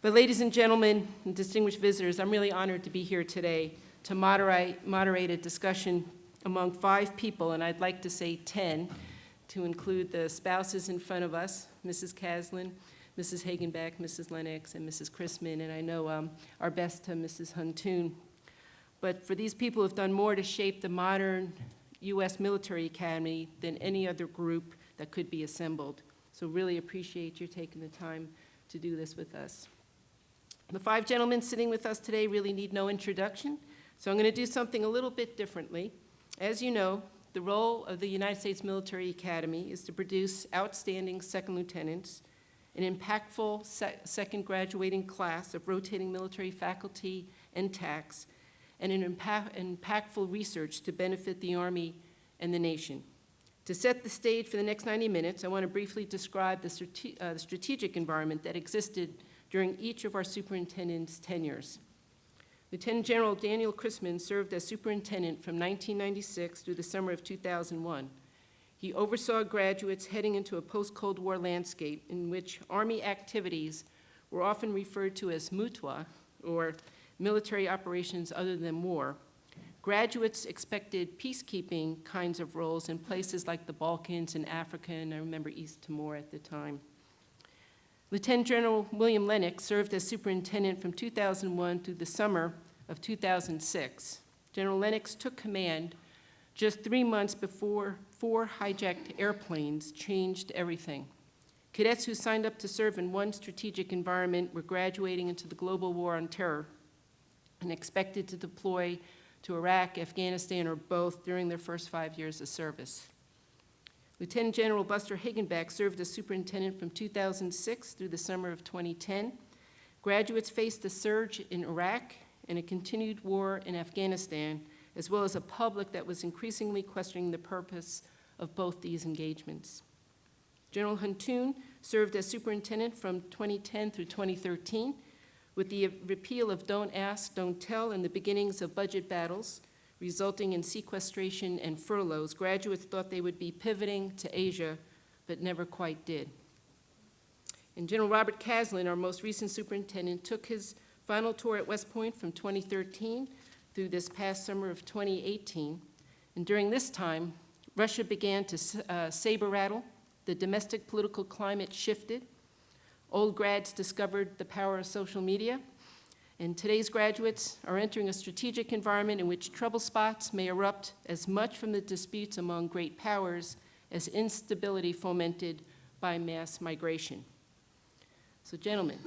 But ladies and gentlemen, and distinguished visitors, I'm really honored to be here today to moderate a discussion among 5 people, and I'd like to say 10, to include the spouses in front of us, Mrs. Caslin, Mrs. Hagenbeck, Mrs. Lennox, and Mrs. Chrisman, and I know our best to Mrs. Huntoon. But for these people who have done more to shape the modern U.S. military academy than any other group that could be assembled. So really appreciate your taking the time to do this with us. The 5 gentlemen sitting with us today really need no introduction, so I'm going to do something a little bit differently. As you know, the role of the United States Military Academy is to produce outstanding second lieutenants, an impactful second graduating class of rotating military faculty and TACs, and an impactful research to benefit the Army and the nation. To set the stage for the next 90 minutes, I want to briefly describe the strategic environment that existed during each of our superintendents' tenures. Lieutenant General Daniel Chrisman served as superintendent from 1996 through the summer of 2001. He oversaw graduates heading into a post-Cold War landscape in which Army activities were often referred to as MUTWA, or military operations other than war. Graduates expected peacekeeping kinds of roles in places like the Balkans and Africa, and I remember East Timor at the time. Lieutenant General William Lennox served as superintendent from 2001 through the summer of 2006. General Lennox took command just 3 months before 4 hijacked airplanes changed everything. Cadets who signed up to serve in one strategic environment were graduating into the global war on terror and expected to deploy to Iraq, Afghanistan, or both during their first 5 years of service. Lieutenant General Buster Hagenbeck served as superintendent from 2006 through the summer of 2010. Graduates faced a surge in Iraq and a continued war in Afghanistan, as well as a public that was increasingly questioning the purpose of both these engagements. General Huntoon served as superintendent from 2010 through 2013. With the repeal of Don't Ask, Don't Tell and the beginnings of budget battles, resulting in sequestration and furloughs, graduates thought they would be pivoting to Asia, but never quite did. And General Robert Caslin, our most recent superintendent, took his final tour at West Point from 2013 through this past summer of 2018. And during this time, Russia began to saber rattle, the domestic political climate shifted, old grads discovered the power of social media, and today's graduates are entering a strategic environment in which trouble spots may erupt as much from the disputes among great powers as instability fomented by mass migration. So, gentlemen,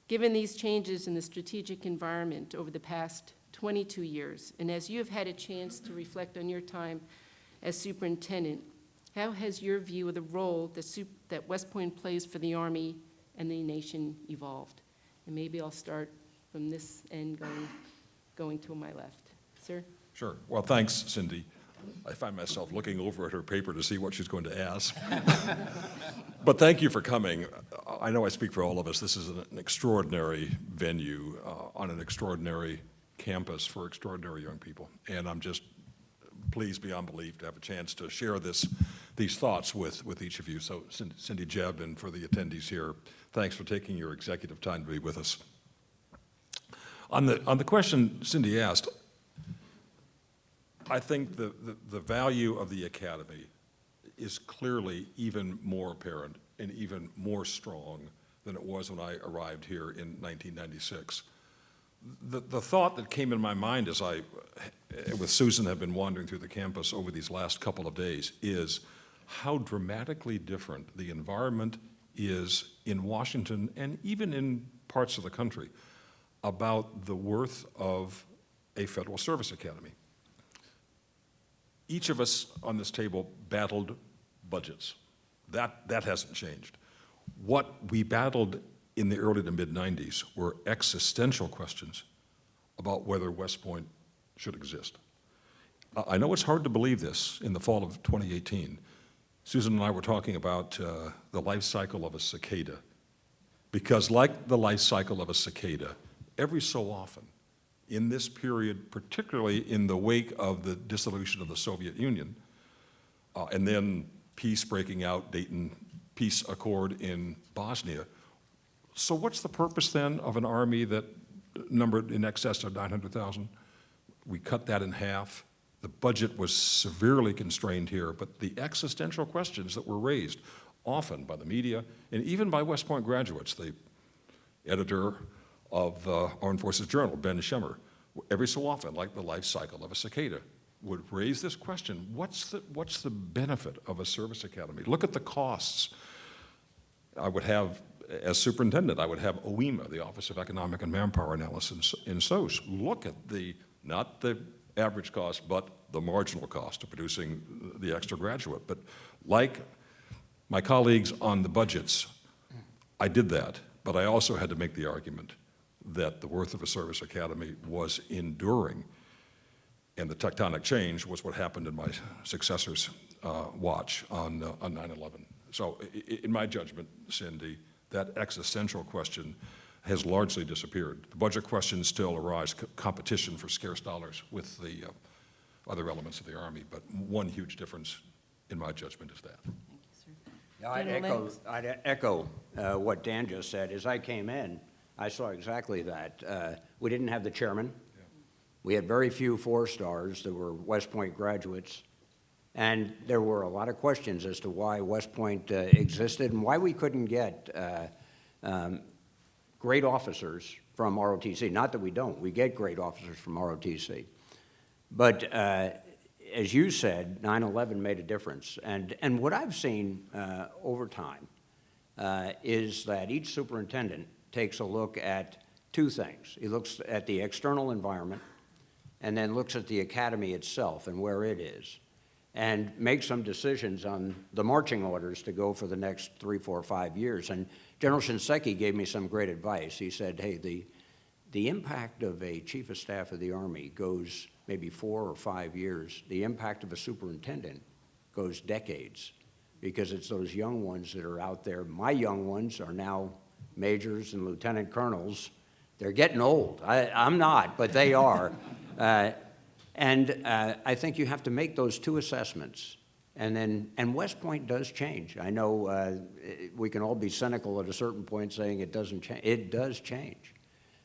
given these changes in the strategic environment over the past 22 years, and as you have had a chance to reflect on your time as superintendent, how has your view of the role that West Point plays for the Army and the nation evolved? And maybe I'll start from this end going to my left. Sir? Sure. Well, thanks, Cindy. I find myself looking over at her paper to see what she's going to ask. But thank you for coming. I know I speak for all of us. This is an extraordinary venue on an extraordinary campus for extraordinary young people. And I'm just pleased beyond belief to have a chance to share these thoughts with each of you. So Cindy, Jeb, and for the attendees here, thanks for taking your executive time to be with us. On the question Cindy asked, I think the value of the Academy is clearly even more apparent and even more strong than it was when I arrived here in 1996. The thought that came in my mind as I, with Susan, have been wandering through the campus over these last couple of days is how dramatically different the environment is in Washington and even in parts of the country about the worth of a Federal Service Academy. Each of us on this table battled budgets. That hasn't changed. What we battled in the early to mid-90s were existential questions about whether West Point should exist. I know it's hard to believe this in the fall of 2018. Susan and I were talking about the life cycle of a cicada, because like the life cycle of a cicada, every so often in this period, particularly in the wake of the dissolution of the Soviet Union, and then peace breaking out, Dayton Peace Accord in Bosnia, So what's the purpose then of an Army that numbered in excess of 900,000? We cut that in half. The budget was severely constrained here, but the existential questions that were raised often by the media and even by West Point graduates, the editor of Armed Forces Journal, Ben Schemmer, every so often, like the life cycle of a cicada, would raise this question: what's the benefit of a service academy? Look at the costs. I would have, as superintendent, I would have OEMA, the Office of Economic and Manpower Analysis in SOS, look at not the average cost, but the marginal cost of producing the extra graduate. But like my colleagues on the budgets, I did that, but I also had to make the argument that the worth of a service academy was enduring, and the tectonic change was what happened in my successor's watch on 9/11. So in my judgment, Cindy, that existential question has largely disappeared. The budget questions still arise, competition for scarce dollars with the other elements of the Army, but one huge difference, in my judgment, is that. Thank you, sir. Yeah, I'd echo what Dan just said. As I came in, I saw exactly that. We didn't have the chairman. We had very few four-stars that were West Point graduates. And there were a lot of questions as to why West Point existed and why we couldn't get great officers from ROTC. Not that we don't. We get great officers from ROTC. But as you said, 9/11 made a difference. And what I've seen over time is that each superintendent takes a look at two things. He looks at the external environment and then looks at the academy itself and where it is, and makes some decisions on the marching orders to go for the next 3, 4, 5 years. And General Shinseki gave me some great advice. He said, hey, the impact of a chief of staff of the Army goes maybe 4 or 5 years. The impact of a superintendent goes decades, because it's those young ones that are out there. My young ones are now majors and lieutenant colonels. They're getting old. I'm not, but they are. I think you have to make those two assessments. And West Point does change. I know we can all be cynical at a certain point saying it doesn't change. It does change.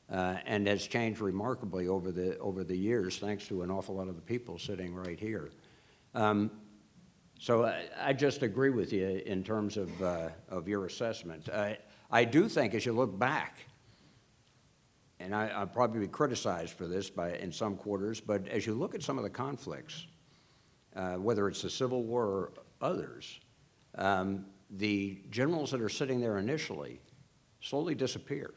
And has changed remarkably over the years, thanks to an awful lot of the people sitting right here. So I just agree with you in terms of your assessment. I do think as you look back, and I'll probably be criticized for this in some quarters, but as you look at some of the conflicts, whether it's the Civil War or others, the generals that are sitting there initially slowly disappear.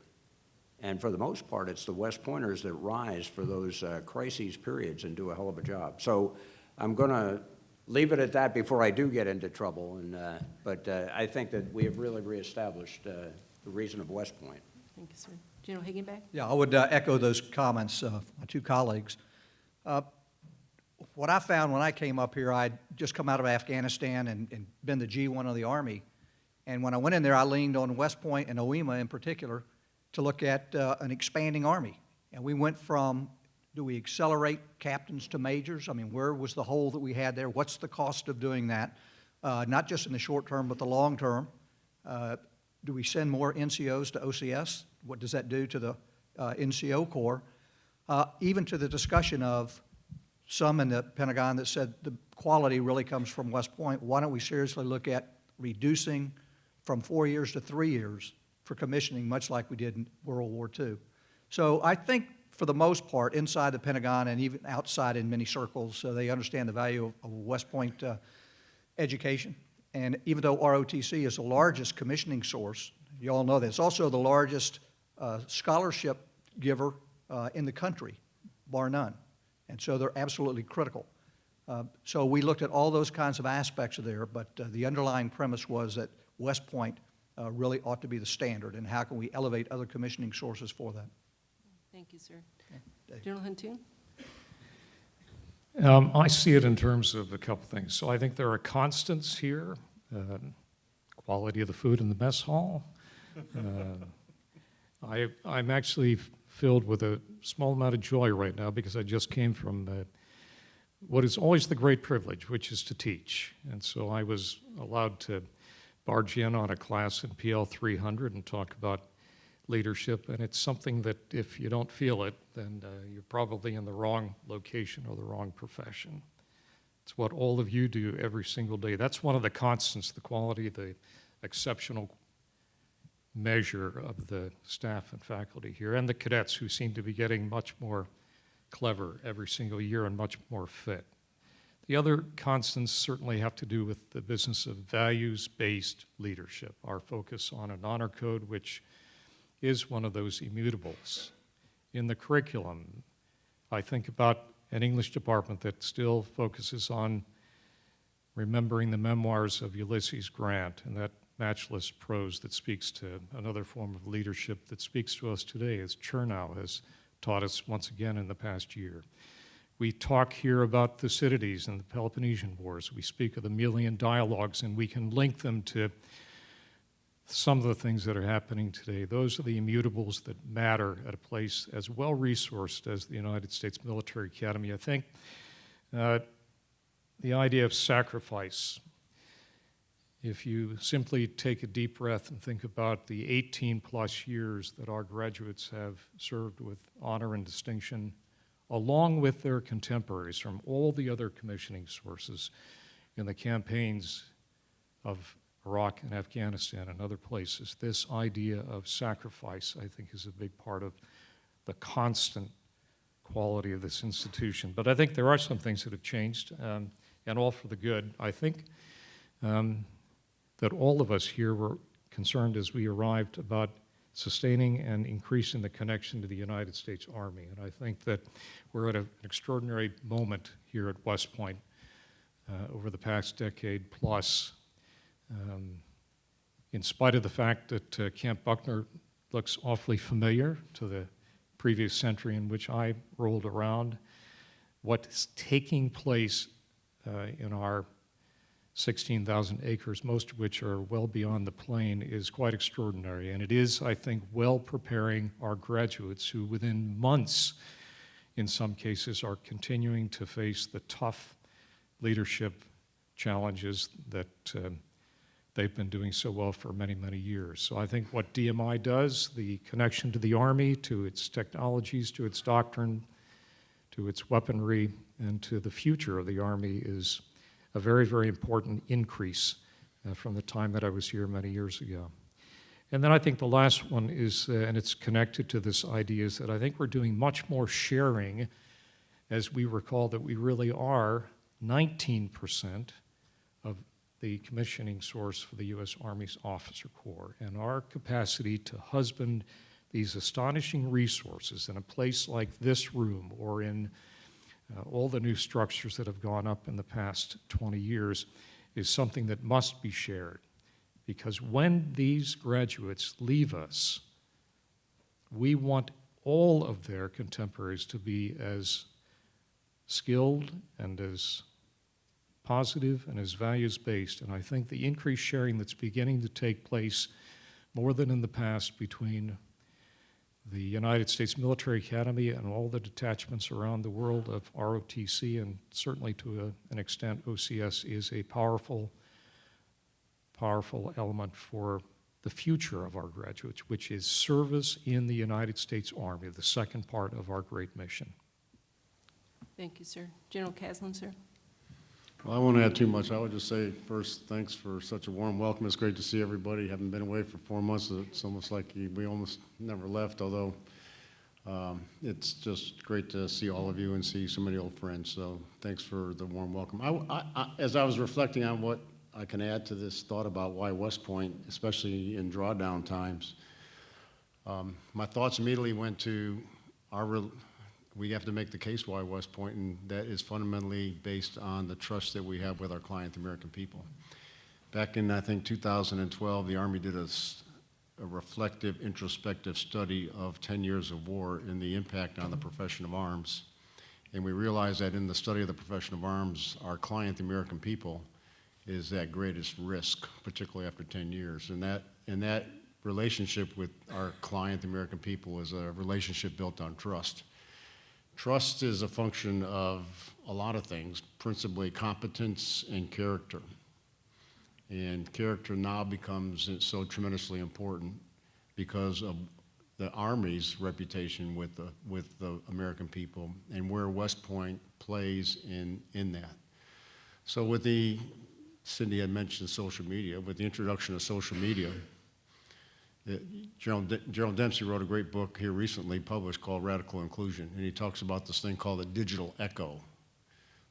And for the most part, it's the West Pointers that rise for those crises periods and do a hell of a job. So I'm going to leave it at that before I do get into trouble. But I think that we have really reestablished the reason of West Point. Thank you, sir. General Higginback? Yeah, I would echo those comments of my two colleagues. What I found when I came up here, I'd just come out of Afghanistan and been the G1 of the Army. And when I went in there, I leaned on West Point and OEMA in particular to look at an expanding Army. And we went from, do we accelerate captains to majors? I mean, where was the hole that we had there? What's the cost of doing that? Not just in the short term, but the long term. Do we send more NCOs to OCS? What does that do to the NCO Corps? Even to the discussion of some in the Pentagon that said the quality really comes from West Point. Why don't we seriously look at reducing from 4 years to 3 years for commissioning, much like we did in World War II? So I think for the most part, inside the Pentagon and even outside in many circles, they understand the value of West Point education. And even though ROTC is the largest commissioning source, you all know that, it's also the largest scholarship giver in the country, bar none. And so they're absolutely critical. So we looked at all those kinds of aspects of there, but the underlying premise was that West Point really ought to be the standard, and how can we elevate other commissioning sources for that? Thank you, sir. General Huntoon? I see it in terms of a couple things. So I think there are constants here, quality of the food in the mess hall. I'm actually filled with a small amount of joy right now because I just came from what is always the great privilege, which is to teach. And so I was allowed to barge in on a class in PL 300 and talk about leadership, and it's something that if you don't feel it, then you're probably in the wrong location or the wrong profession. It's what all of you do every single day. That's one of the constants, the quality, the exceptional measure of the staff and faculty here, and the cadets who seem to be getting much more clever every single year and much more fit. The other constants certainly have to do with the business of values-based leadership, our focus on an honor code, which is one of those immutables. In the curriculum, I think about an English department that still focuses on remembering the memoirs of Ulysses Grant and that matchless prose that speaks to another form of leadership that speaks to us today, as Chernow has taught us once again in the past year. We talk here about Thucydides and the Peloponnesian Wars. We speak of the Melian dialogues, and we can link them to some of the things that are happening today. Those are the immutables that matter at a place as well-resourced as the United States Military Academy. I think the idea of sacrifice, if you simply take a deep breath and think about the 18-plus years that our graduates have served with honor and distinction, along with their contemporaries from all the other commissioning sources in the campaigns of Iraq and Afghanistan and other places, this idea of sacrifice, I think, is a big part of the constant quality of this institution. But I think there are some things that have changed, and all for the good. I think that all of us here were concerned as we arrived about sustaining and increasing the connection to the United States Army. And I think that we're at an extraordinary moment here at West Point over the past decade plus. In spite of the fact that Camp Buckner looks awfully familiar to the previous century in which I rolled around, what's taking place in our 16,000 acres, most of which are well beyond the plain, is quite extraordinary. And it is, I think, well preparing our graduates who within months, in some cases, are continuing to face the tough leadership challenges that they've been doing so well for many, many years. So I think what DMI does, the connection to the Army, to its technologies, to its doctrine, to its weaponry, and to the future of the Army is a very, very important increase from the time that I was here many years ago. And then I think the last one is, and it's connected to this idea, is that I think we're doing much more sharing as we recall that we really are 19% of the commissioning source for the U.S. Army's Officer Corps. And our capacity to husband these astonishing resources in a place like this room or in all the new structures that have gone up in the past 20 years is something that must be shared. Because when these graduates leave us, we want all of their contemporaries to be as skilled and as positive and as values-based. And I think the increased sharing that's beginning to take place more than in the past between the United States Military Academy and all the detachments around the world of ROTC, and certainly to an extent OCS, is a powerful element for the future of our graduates, which is service in the United States Army, the second part of our great mission. Thank you, sir. General Caslin, sir. Well, I won't add too much. I would just say, first, thanks for such a warm welcome. It's great to see everybody. Haven't been away for 4 months. It's almost like we almost never left, although it's just great to see all of you and see so many old friends. So thanks for the warm welcome. As I was reflecting on what I can add to this thought about why West Point, especially in drawdown times, my thoughts immediately went to we have to make the case why West Point, and that is fundamentally based on the trust that we have with our client, the American people. Back in, I think, 2012, the Army did a reflective, introspective study of 10 years of war and the impact on the profession of arms. And we realized that in the study of the profession of arms, our client, the American people, is at greatest risk, particularly after 10 years. And that relationship with our client, the American people, is a relationship built on trust. Trust is a function of a lot of things, principally competence and character. And character now becomes so tremendously important because of the Army's reputation with the American people and where West Point plays in that. So with Cindy had mentioned social media, with the introduction of social media, Gerald Dempsey wrote a great book here recently published called Radical Inclusion, and he talks about this thing called the digital echo.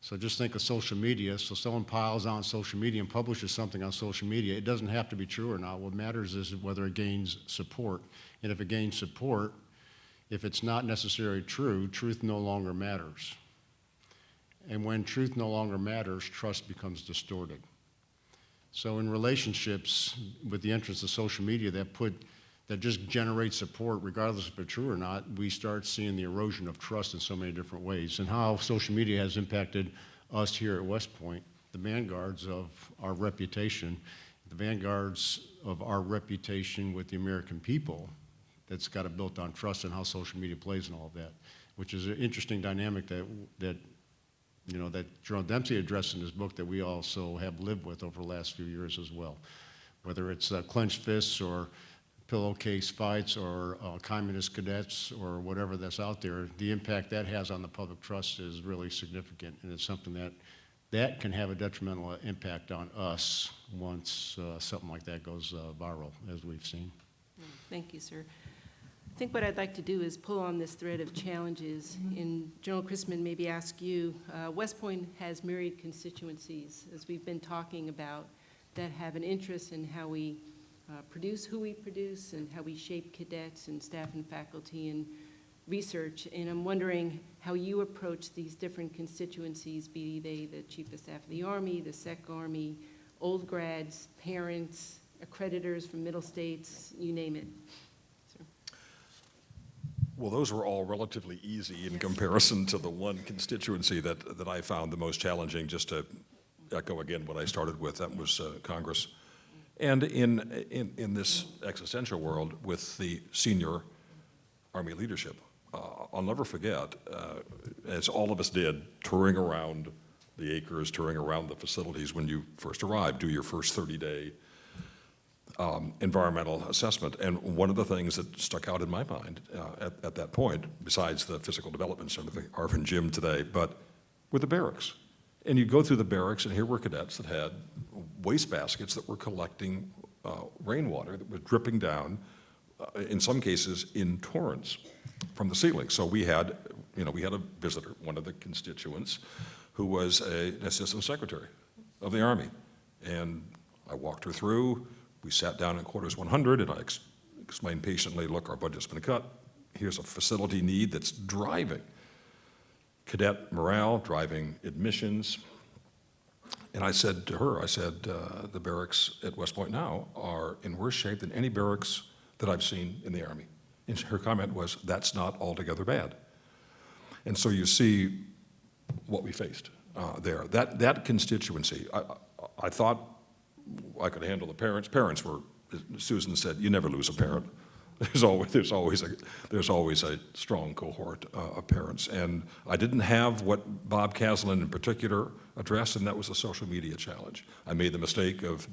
So just think of social media. So someone piles on social media and publishes something on social media. It doesn't have to be true or not. What matters is whether it gains support. And if it gains support, if it's not necessarily true, truth no longer matters. And when truth no longer matters, trust becomes distorted. So in relationships, with the entrance of social media that just generates support, regardless if it's true or not, we start seeing the erosion of trust in so many different ways. And how social media has impacted us here at West Point, the vanguards of our reputation, the vanguards of our reputation with the American people, that's got it built on trust and how social media plays and all of that, which is an interesting dynamic that Gerald Dempsey addressed in his book that we also have lived with over the last few years as well. Whether it's clenched fists or pillowcase fights or communist cadets or whatever that's out there, the impact that has on the public trust is really significant, and it's something that can have a detrimental impact on us once something like that goes viral, as we've seen. Thank you, sir. I think what I'd like to do is pull on this thread of challenges, and General Chrisman, maybe ask you, West Point has myriad constituencies, as we've been talking about, that have an interest in how we produce who we produce and how we shape cadets and staff and faculty and research. And I'm wondering how you approach these different constituencies, be they the Chief of Staff of the Army, the Sec Army, old grads, parents, accreditors from middle states, you name it. Well, those were all relatively easy in comparison to the one constituency that I found the most challenging, just to echo again what I started with, that was Congress. And in this existential world with the senior Army leadership, I'll never forget, as all of us did, touring around the acres, touring around the facilities when you first arrived, do your first 30-day environmental assessment. And one of the things that stuck out in my mind at that point, besides the physical development center, the Arvin Gym today, but were the barracks. And you'd go through the barracks, and here were cadets that had waste baskets that were collecting rainwater that was dripping down, in some cases in torrents from the ceiling. So we had a visitor, one of the constituents, who was an assistant secretary of the Army. And I walked her through. We sat down in quarters 100, and I explained patiently, look, our budget's been cut. Here's a facility need that's driving cadet morale, driving admissions. And I said to her, the barracks at West Point now are in worse shape than any barracks that I've seen in the Army. And her comment was, that's not altogether bad. And so you see what we faced there. That constituency, I thought I could handle the parents. Parents were, Susan said, you never lose a parent. There's always a strong cohort of parents. And I didn't have what Bob Caslin in particular addressed, and that was the social media challenge. I made the mistake of,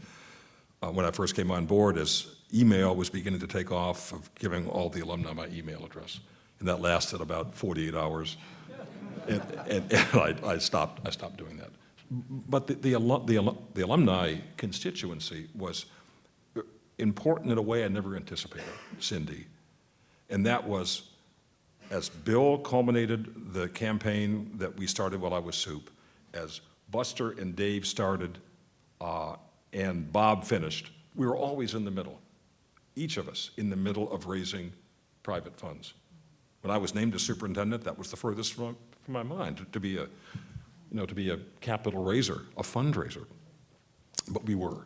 when I first came on board, as email was beginning to take off, of giving all the alumni my email address. And that lasted about 48 hours. And I stopped doing that. But the alumni constituency was important in a way I never anticipated, Cindy. And that was, as Bill culminated the campaign that we started while I was SOUP, as Buster and Dave started and Bob finished, we were always in the middle, each of us in the middle of raising private funds. When I was named as superintendent, that was the furthest from my mind, to be a capital raiser, a fundraiser. But we were.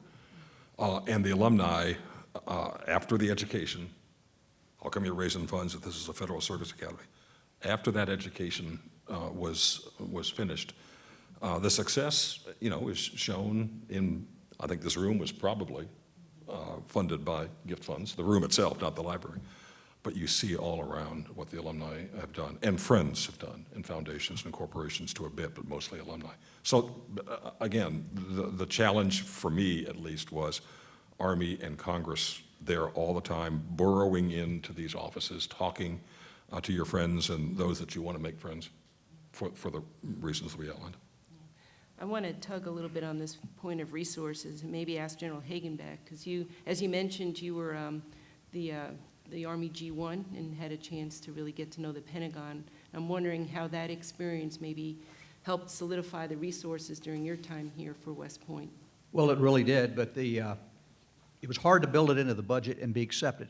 And the alumni, after the education, how come you're raising funds if this is a federal service academy? After that education was finished, the success, is shown in, I think this room was probably funded by gift funds, the room itself, not the library. But you see all around what the alumni have done, and friends have done, and foundations and corporations to a bit, but mostly alumni. So again, the challenge for me at least was Army and Congress there all the time, burrowing into these offices, talking to your friends and those that you want to make friends for the reasons that we outlined. I want to tug a little bit on this point of resources and maybe ask General Hagenbeck, because you, as you mentioned, you were the Army G1 and had a chance to really get to know the Pentagon. I'm wondering how that experience maybe helped solidify the resources during your time here for West Point. Well, it really did, but it was hard to build it into the budget and be accepted.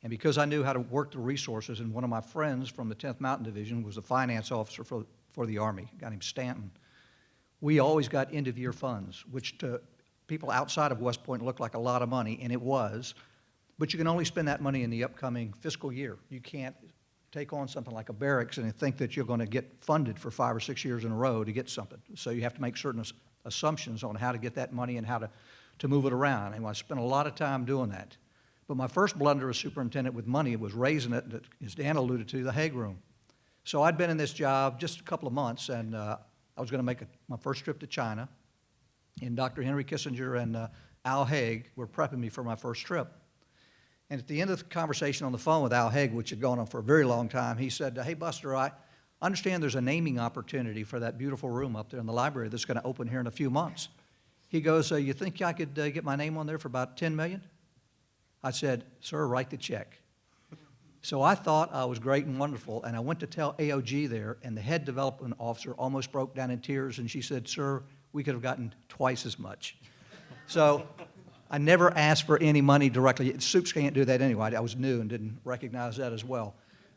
And because I knew how to work the resources, and one of my friends from the 10th Mountain Division was the finance officer for the Army, a guy named Stanton, we always got end-of-year funds, which to people outside of West Point looked like a lot of money, and it was. But you can only spend that money in the upcoming fiscal year. You can't take on something like a barracks and think that you're going to get funded for 5 or 6 years in a row to get something. So you have to make certain assumptions on how to get that money and how to move it around. And I spent a lot of time doing that. But my first blunder as superintendent with money was raising it, as Dan alluded to, the Hague room. So I'd been in this job just a couple of months, and I was going to make my first trip to China. And Dr. Henry Kissinger and Al Haig were prepping me for my first trip. And at the end of the conversation on the phone with Al Haig, which had gone on for a very long time, he said, "Hey, Buster, I understand there's a naming opportunity for that beautiful room up there in the library that's going to open here in a few months." He goes, "You think I could get my name on there for about $10 million?" I said, "Sir, write the check." So I thought I was great and wonderful, and I went to tell AOG there, and the head development officer almost broke down in tears, and she said, "Sir, we could have gotten twice as much." So I never asked for any money directly. Soups can't do that anyway. I was new and didn't recognize that as well.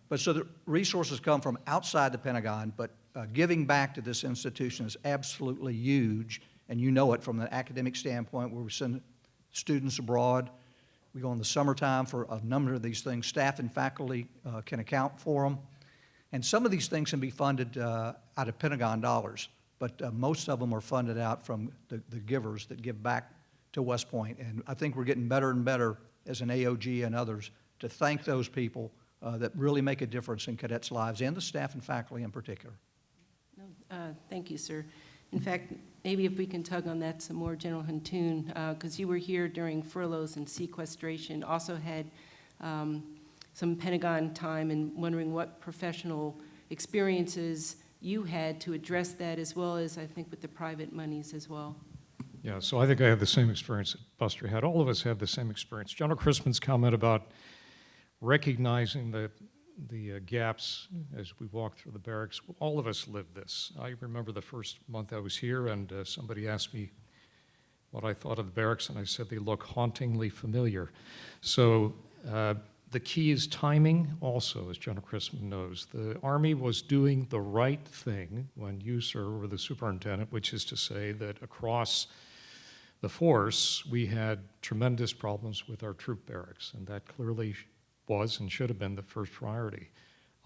But so the resources come from outside the Pentagon, but giving back to this institution is absolutely huge, and you know it from the academic standpoint where we send students abroad. We go in the summertime for a number of these things. Staff and faculty can account for them. And some of these things can be funded out of Pentagon dollars, but most of them are funded out from the givers that give back to West Point. And I think we're getting better and better as an AOG and others to thank those people that really make a difference in cadets' lives and the staff and faculty in particular. No, thank you, sir. In fact, maybe if we can tug on that some more, General Huntoon, because you were here during furloughs and sequestration, also had some Pentagon time, and wondering what professional experiences you had to address that, as well as, I think, with the private monies as well. Yeah, so I think I had the same experience that Buster had. All of us had the same experience. General Chrisman's comment about recognizing the gaps as we walked through the barracks, all of us lived this. I remember the first month I was here, and somebody asked me what I thought of the barracks, and I said they look hauntingly familiar. So the key is timing also, as General Chrisman knows. The Army was doing the right thing when you, sir, were the superintendent, which is to say that across the force, we had tremendous problems with our troop barracks, and that clearly was and should have been the first priority.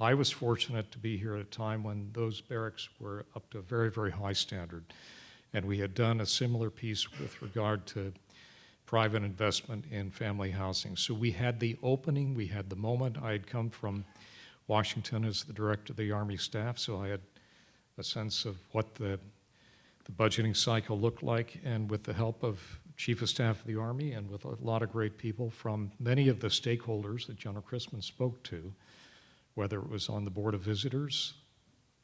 I was fortunate to be here at a time when those barracks were up to a very, very high standard, and we had done a similar piece with regard to private investment in family housing. So we had the opening, we had the moment. I had come from Washington as the director of the Army staff, so I had a sense of what the budgeting cycle looked like, and with the help of Chief of Staff of the Army and with a lot of great people from many of the stakeholders that General Chrisman spoke to, whether it was on the Board of Visitors,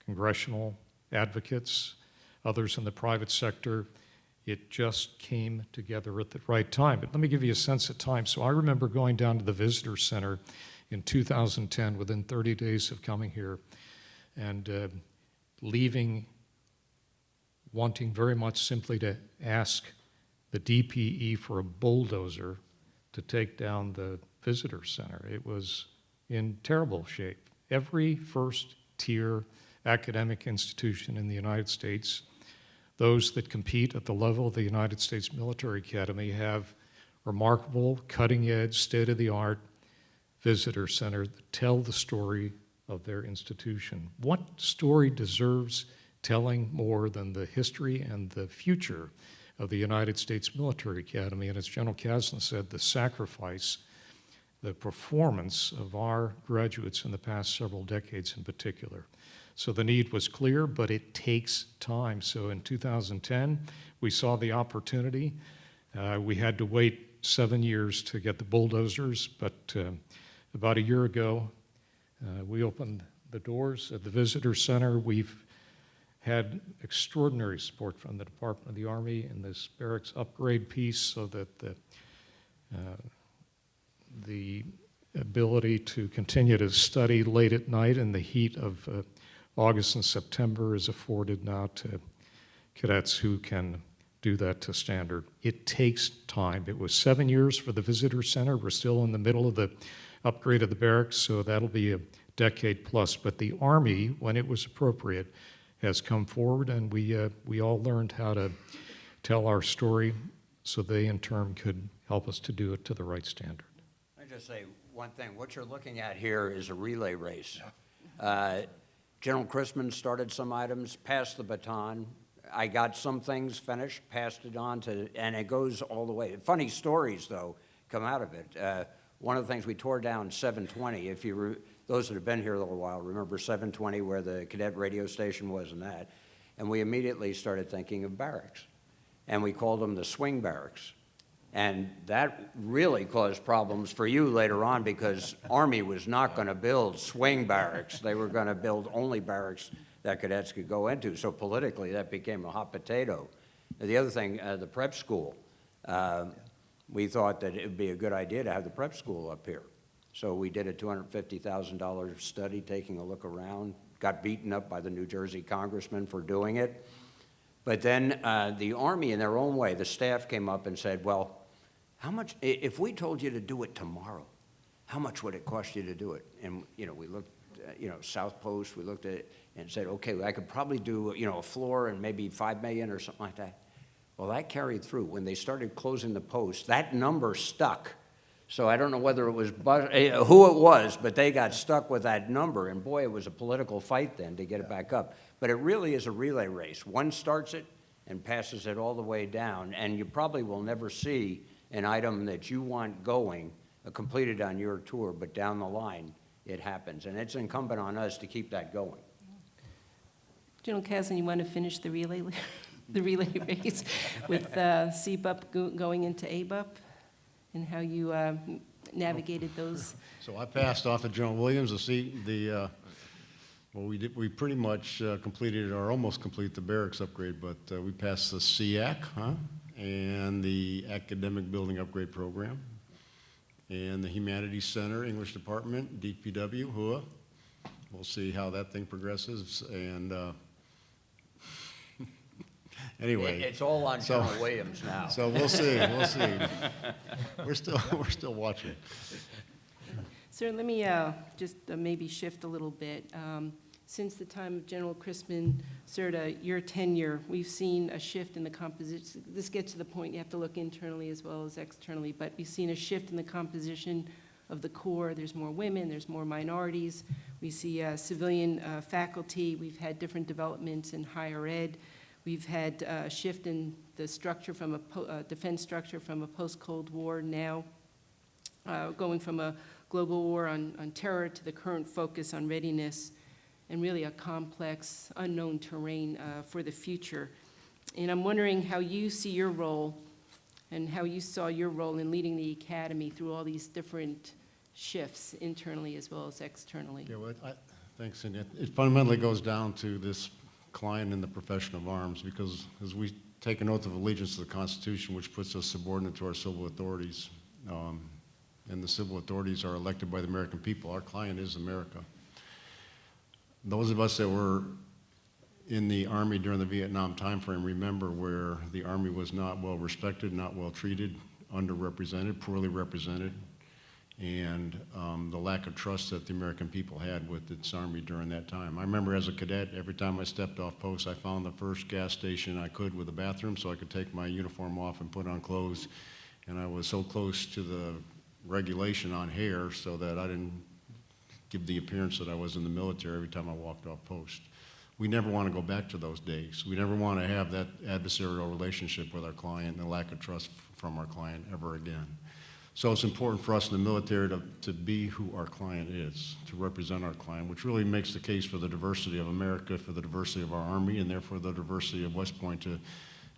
congressional advocates, others in the private sector, it just came together at the right time. But let me give you a sense of time. So I remember going down to the Visitor Center in 2010, within 30 days of coming here, and leaving wanting very much simply to ask the DPE for a bulldozer to take down the Visitor Center. It was in terrible shape. Every first-tier academic institution in the United States, those that compete at the level of the United States Military Academy, have remarkable, cutting-edge, state-of-the-art visitor center that tell the story of their institution. What story deserves telling more than the history and the future of the United States Military Academy? And as General Kaslan said, the sacrifice, the performance of our graduates in the past several decades in particular. So the need was clear, but it takes time. So in 2010, we saw the opportunity. We had to wait 7 years to get the bulldozers, but about a year ago, we opened the doors at the Visitor Center. We've had extraordinary support from the Department of the Army in this barracks upgrade piece so that the ability to continue to study late at night in the heat of August and September is afforded now to cadets who can do that to standard. It takes time. It was 7 years for the Visitor Center. We're still in the middle of the upgrade of the barracks, so that'll be a decade plus. But the Army, when it was appropriate, has come forward, and we all learned how to tell our story so they in turn could help us to do it to the right standard. Let me just say one thing. What you're looking at here is a relay race. General Chrisman started some items, passed the baton. I got some things finished, passed it on to, and it goes all the way. Funny stories, though, come out of it. One of the things we tore down, 720, if you those that have been here a little while remember 720 where the cadet radio station was and that, and we immediately started thinking of barracks, and we called them the swing barracks. And that really caused problems for you later on because Army was not going to build swing barracks. They were going to build only barracks that cadets could go into. So politically, that became a hot potato. The other thing, the prep school, we thought that it would be a good idea to have the prep school up here. So we did a $250,000 study, taking a look around, got beaten up by the New Jersey congressman for doing it. But then the Army, in their own way, the staff came up and said, well, how much, if we told you to do it tomorrow, how much would it cost you to do it? And, we looked, South Post, we looked at it and said, okay, I could probably do, a floor and maybe $5 million or something like that. Well, that carried through. When they started closing the post, that number stuck. So I don't know whether it was who it was, but they got stuck with that number. And boy, it was a political fight then to get it back up. But it really is a relay race. One starts it and passes it all the way down. And you probably will never see an item that you want going completed on your tour, but down the line it happens. And it's incumbent on us to keep that going. General Kasdan, you want to finish the relay race with CBUP going into ABUP and how you navigated those? So I passed off to General Williams to see we pretty much completed or almost completed the barracks upgrade, but we passed the SEAC, and the Academic Building Upgrade Program, and the Humanities Center, English Department, DPW, HUA. We'll see how that thing progresses, and anyway. It's all on General Williams now. So we'll see. We're still watching. Sir, let me just maybe shift a little bit. Since the time of General Chrisman served your tenure, we've seen a shift in the composition. This gets to the point you have to look internally as well as externally, but we've seen a shift in the composition of the Corps. There's more women, there's more minorities. We see civilian faculty. We've had different developments in higher ed. We've had a shift in the structure from a defense structure from a post-Cold War now, going from a global war on terror to the current focus on readiness and really a complex, unknown terrain for the future. And I'm wondering how you see your role and how you saw your role in leading the academy through all these different shifts internally as well as externally. Yeah, well, thanks, Cindy. It fundamentally goes down to this client in the profession of arms, because as we take an oath of allegiance to the Constitution, which puts us subordinate to our civil authorities, and the civil authorities are elected by the American people, our client is America. Those of us that were in the Army during the Vietnam timeframe remember where the Army was not well respected, not well treated, underrepresented, poorly represented, and the lack of trust that the American people had with its Army during that time. I remember as a cadet, every time I stepped off post, I found the first gas station I could with a bathroom so I could take my uniform off and put on clothes, and I was so close to the regulation on hair so that I didn't give the appearance that I was in the military every time I walked off post. We never want to go back to those days. We never want to have that adversarial relationship with our client and the lack of trust from our client ever again. So it's important for us in the military to be who our client is, to represent our client, which really makes the case for the diversity of America, for the diversity of our Army, and therefore the diversity of West Point,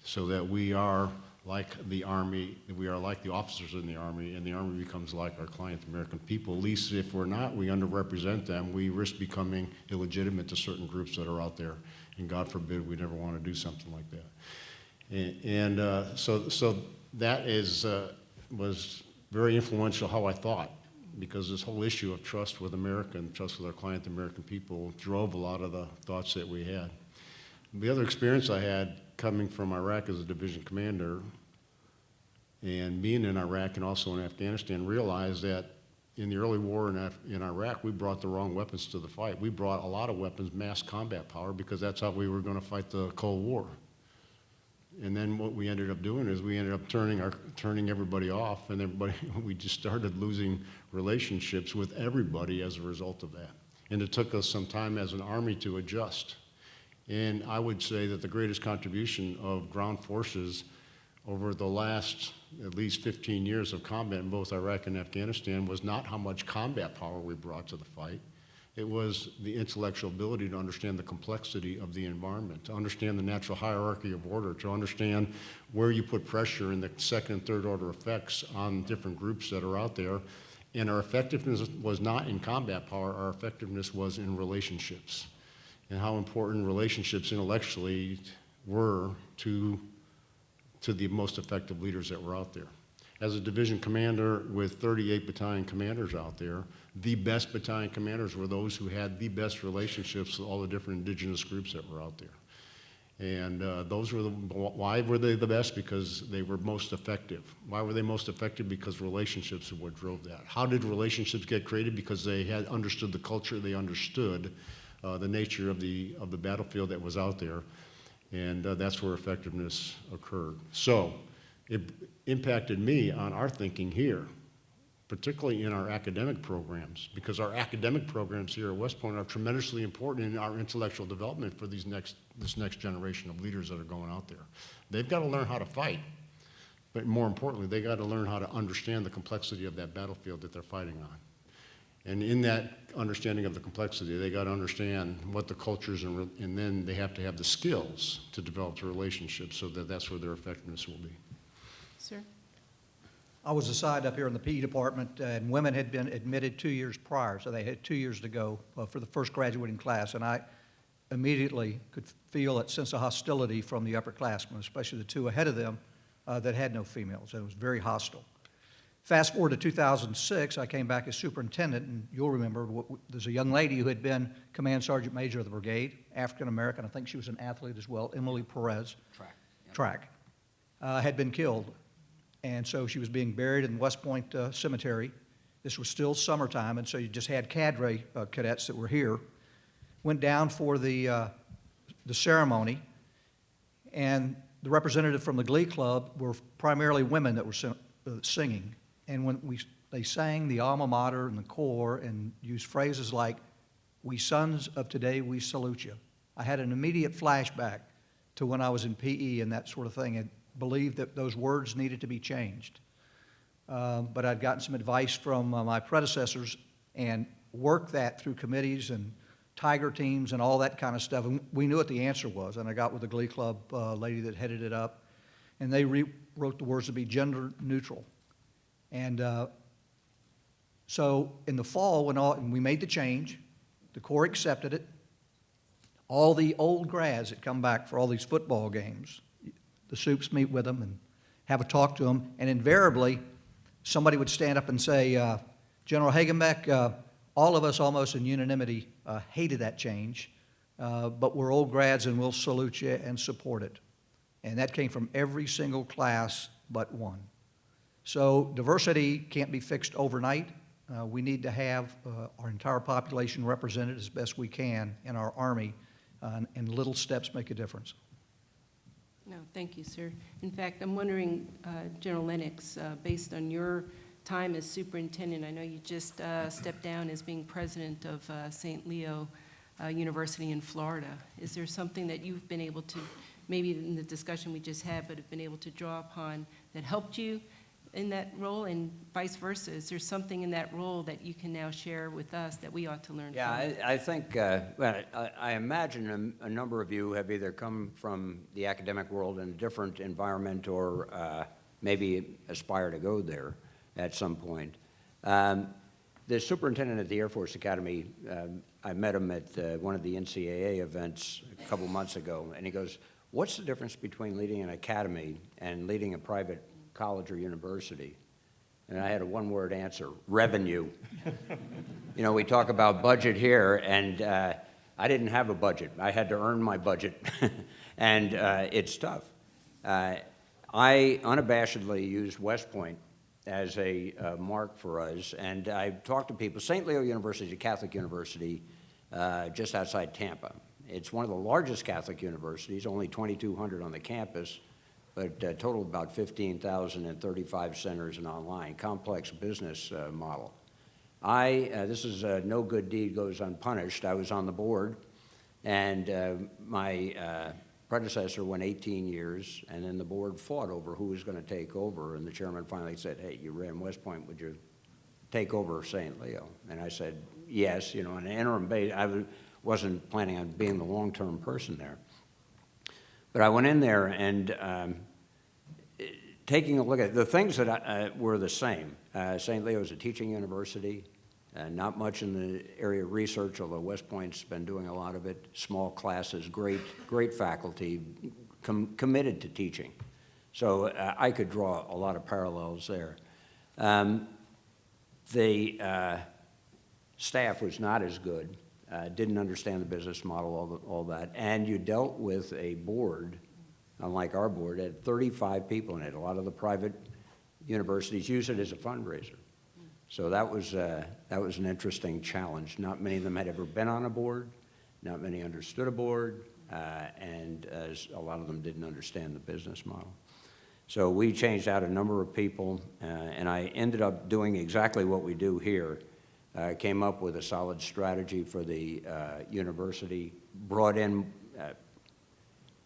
so that we are like the Army, we are like the officers in the Army, and the Army becomes like our client, the American people. At least if we're not, we underrepresent them. We risk becoming illegitimate to certain groups that are out there, and God forbid we never want to do something like that. So that was very influential how I thought, because this whole issue of trust with America and trust with our client, the American people, drove a lot of the thoughts that we had. The other experience I had coming from Iraq as a division commander and being in Iraq and also in Afghanistan, realized that in the early war in Iraq, we brought the wrong weapons to the fight. We brought a lot of weapons, mass combat power, because that's how we were going to fight the Cold War. And then what we ended up doing is we ended up turning everybody off, and we just started losing relationships with everybody as a result of that. And it took us some time as an Army to adjust. And I would say that the greatest contribution of ground forces over the last at least 15 years of combat in both Iraq and Afghanistan was not how much combat power we brought to the fight. It was the intellectual ability to understand the complexity of the environment, to understand the natural hierarchy of order, to understand where you put pressure and the second and third order effects on different groups that are out there. And our effectiveness was not in combat power, our effectiveness was in relationships, and how important relationships intellectually were to the most effective leaders that were out there. As a division commander with 38 battalion commanders out there, the best battalion commanders were those who had the best relationships with all the different indigenous groups that were out there. And why were they the best? Because they were most effective. Why were they most effective? Because relationships are what drove that. How did relationships get created? Because they had understood the culture, they understood the nature of the battlefield that was out there, and that's where effectiveness occurred. So it impacted me on our thinking here, particularly in our academic programs, because our academic programs here at West Point are tremendously important in our intellectual development for this next generation of leaders that are going out there. They've got to learn how to fight, but more importantly, they got to learn how to understand the complexity of that battlefield that they're fighting on. And in that understanding of the complexity, they got to understand what the cultures, and then they have to have the skills to develop the relationships so that that's where their effectiveness will be. Sir? I was assigned up here in the PE department, and women had been admitted 2 years prior, so they had 2 years to go for the first graduating class. And I immediately could feel that sense of hostility from the upperclassmen, especially the two ahead of them that had no females. It was very hostile. Fast forward to 2006, I came back as superintendent, and you'll remember there's a young lady who had been command sergeant major of the brigade, African American. I think she was an athlete as well, Emily Perez. Track. Had been killed. And so she was being buried in West Point Cemetery. This was still summertime, and so you just had cadre cadets that were here. Went down for the ceremony, and the representative from the Glee Club were primarily women that were singing. And when they sang the alma mater and the corps and used phrases like, "We sons of today, we salute you," I had an immediate flashback to when I was in PE and that sort of thing, and believed that those words needed to be changed. But I'd gotten some advice from my predecessors and worked that through committees and tiger teams and all that kind of stuff. And we knew what the answer was. And I got with the Glee Club lady that headed it up, and they rewrote the words to be gender neutral. And so in the fall, when we made the change, the Corps accepted it. All the old grads that come back for all these football games, the soups meet with them and have a talk to them, and invariably somebody would stand up and say, "General Hagenbeck, all of us almost in unanimity hated that change, but we're old grads and we'll salute you and support it." And that came from every single class but one. So diversity can't be fixed overnight. We need to have our entire population represented as best we can in our Army, and little steps make a difference. No, thank you, sir. In fact, I'm wondering, General Lennox, based on your time as superintendent, I know you just stepped down as being president of St. Leo University in Florida. Is there something that you've been able to, maybe in the discussion we just had, but have been able to draw upon that helped you in that role and vice versa? Is there something in that role that you can now share with us that we ought to learn from? Yeah, I think, well, I imagine a number of you have either come from the academic world in a different environment or maybe aspire to go there at some point. The superintendent at the Air Force Academy, I met him at one of the NCAA events a couple months ago, and he goes, "What's the difference between leading an academy and leading a private college or university?" And I had a one-word answer: revenue. You know, we talk about budget here, and I didn't have a budget. I had to earn my budget, and it's tough. I unabashedly used West Point as a mark for us, and I've talked to people. St. Leo University is a Catholic university just outside Tampa. It's one of the largest Catholic universities, only 2,200 on the campus, but a total of about 15,000 in 35 centers and online, complex business model. This is no good deed goes unpunished. I was on the board, and my predecessor went 18 years, and then the board fought over who was going to take over, and the chairman finally said, "Hey, you ran West Point, would you take over St. Leo?" And I said, yes, you know, on an interim basis. I wasn't planning on being the long-term person there. But I went in there and taking a look at the things that were the same. St. Leo is a teaching university, not much in the area of research, although West Point's been doing a lot of it. Small classes, great faculty, committed to teaching. So I could draw a lot of parallels there. The staff was not as good, didn't understand the business model, all that, and you dealt with a board, unlike our board, had 35 people in it. A lot of the private universities use it as a fundraiser. So that was an interesting challenge. Not many of them had ever been on a board, not many understood a board, and a lot of them didn't understand the business model. So we changed out a number of people, and I ended up doing exactly what we do here. Came up with a solid strategy for the university, brought in,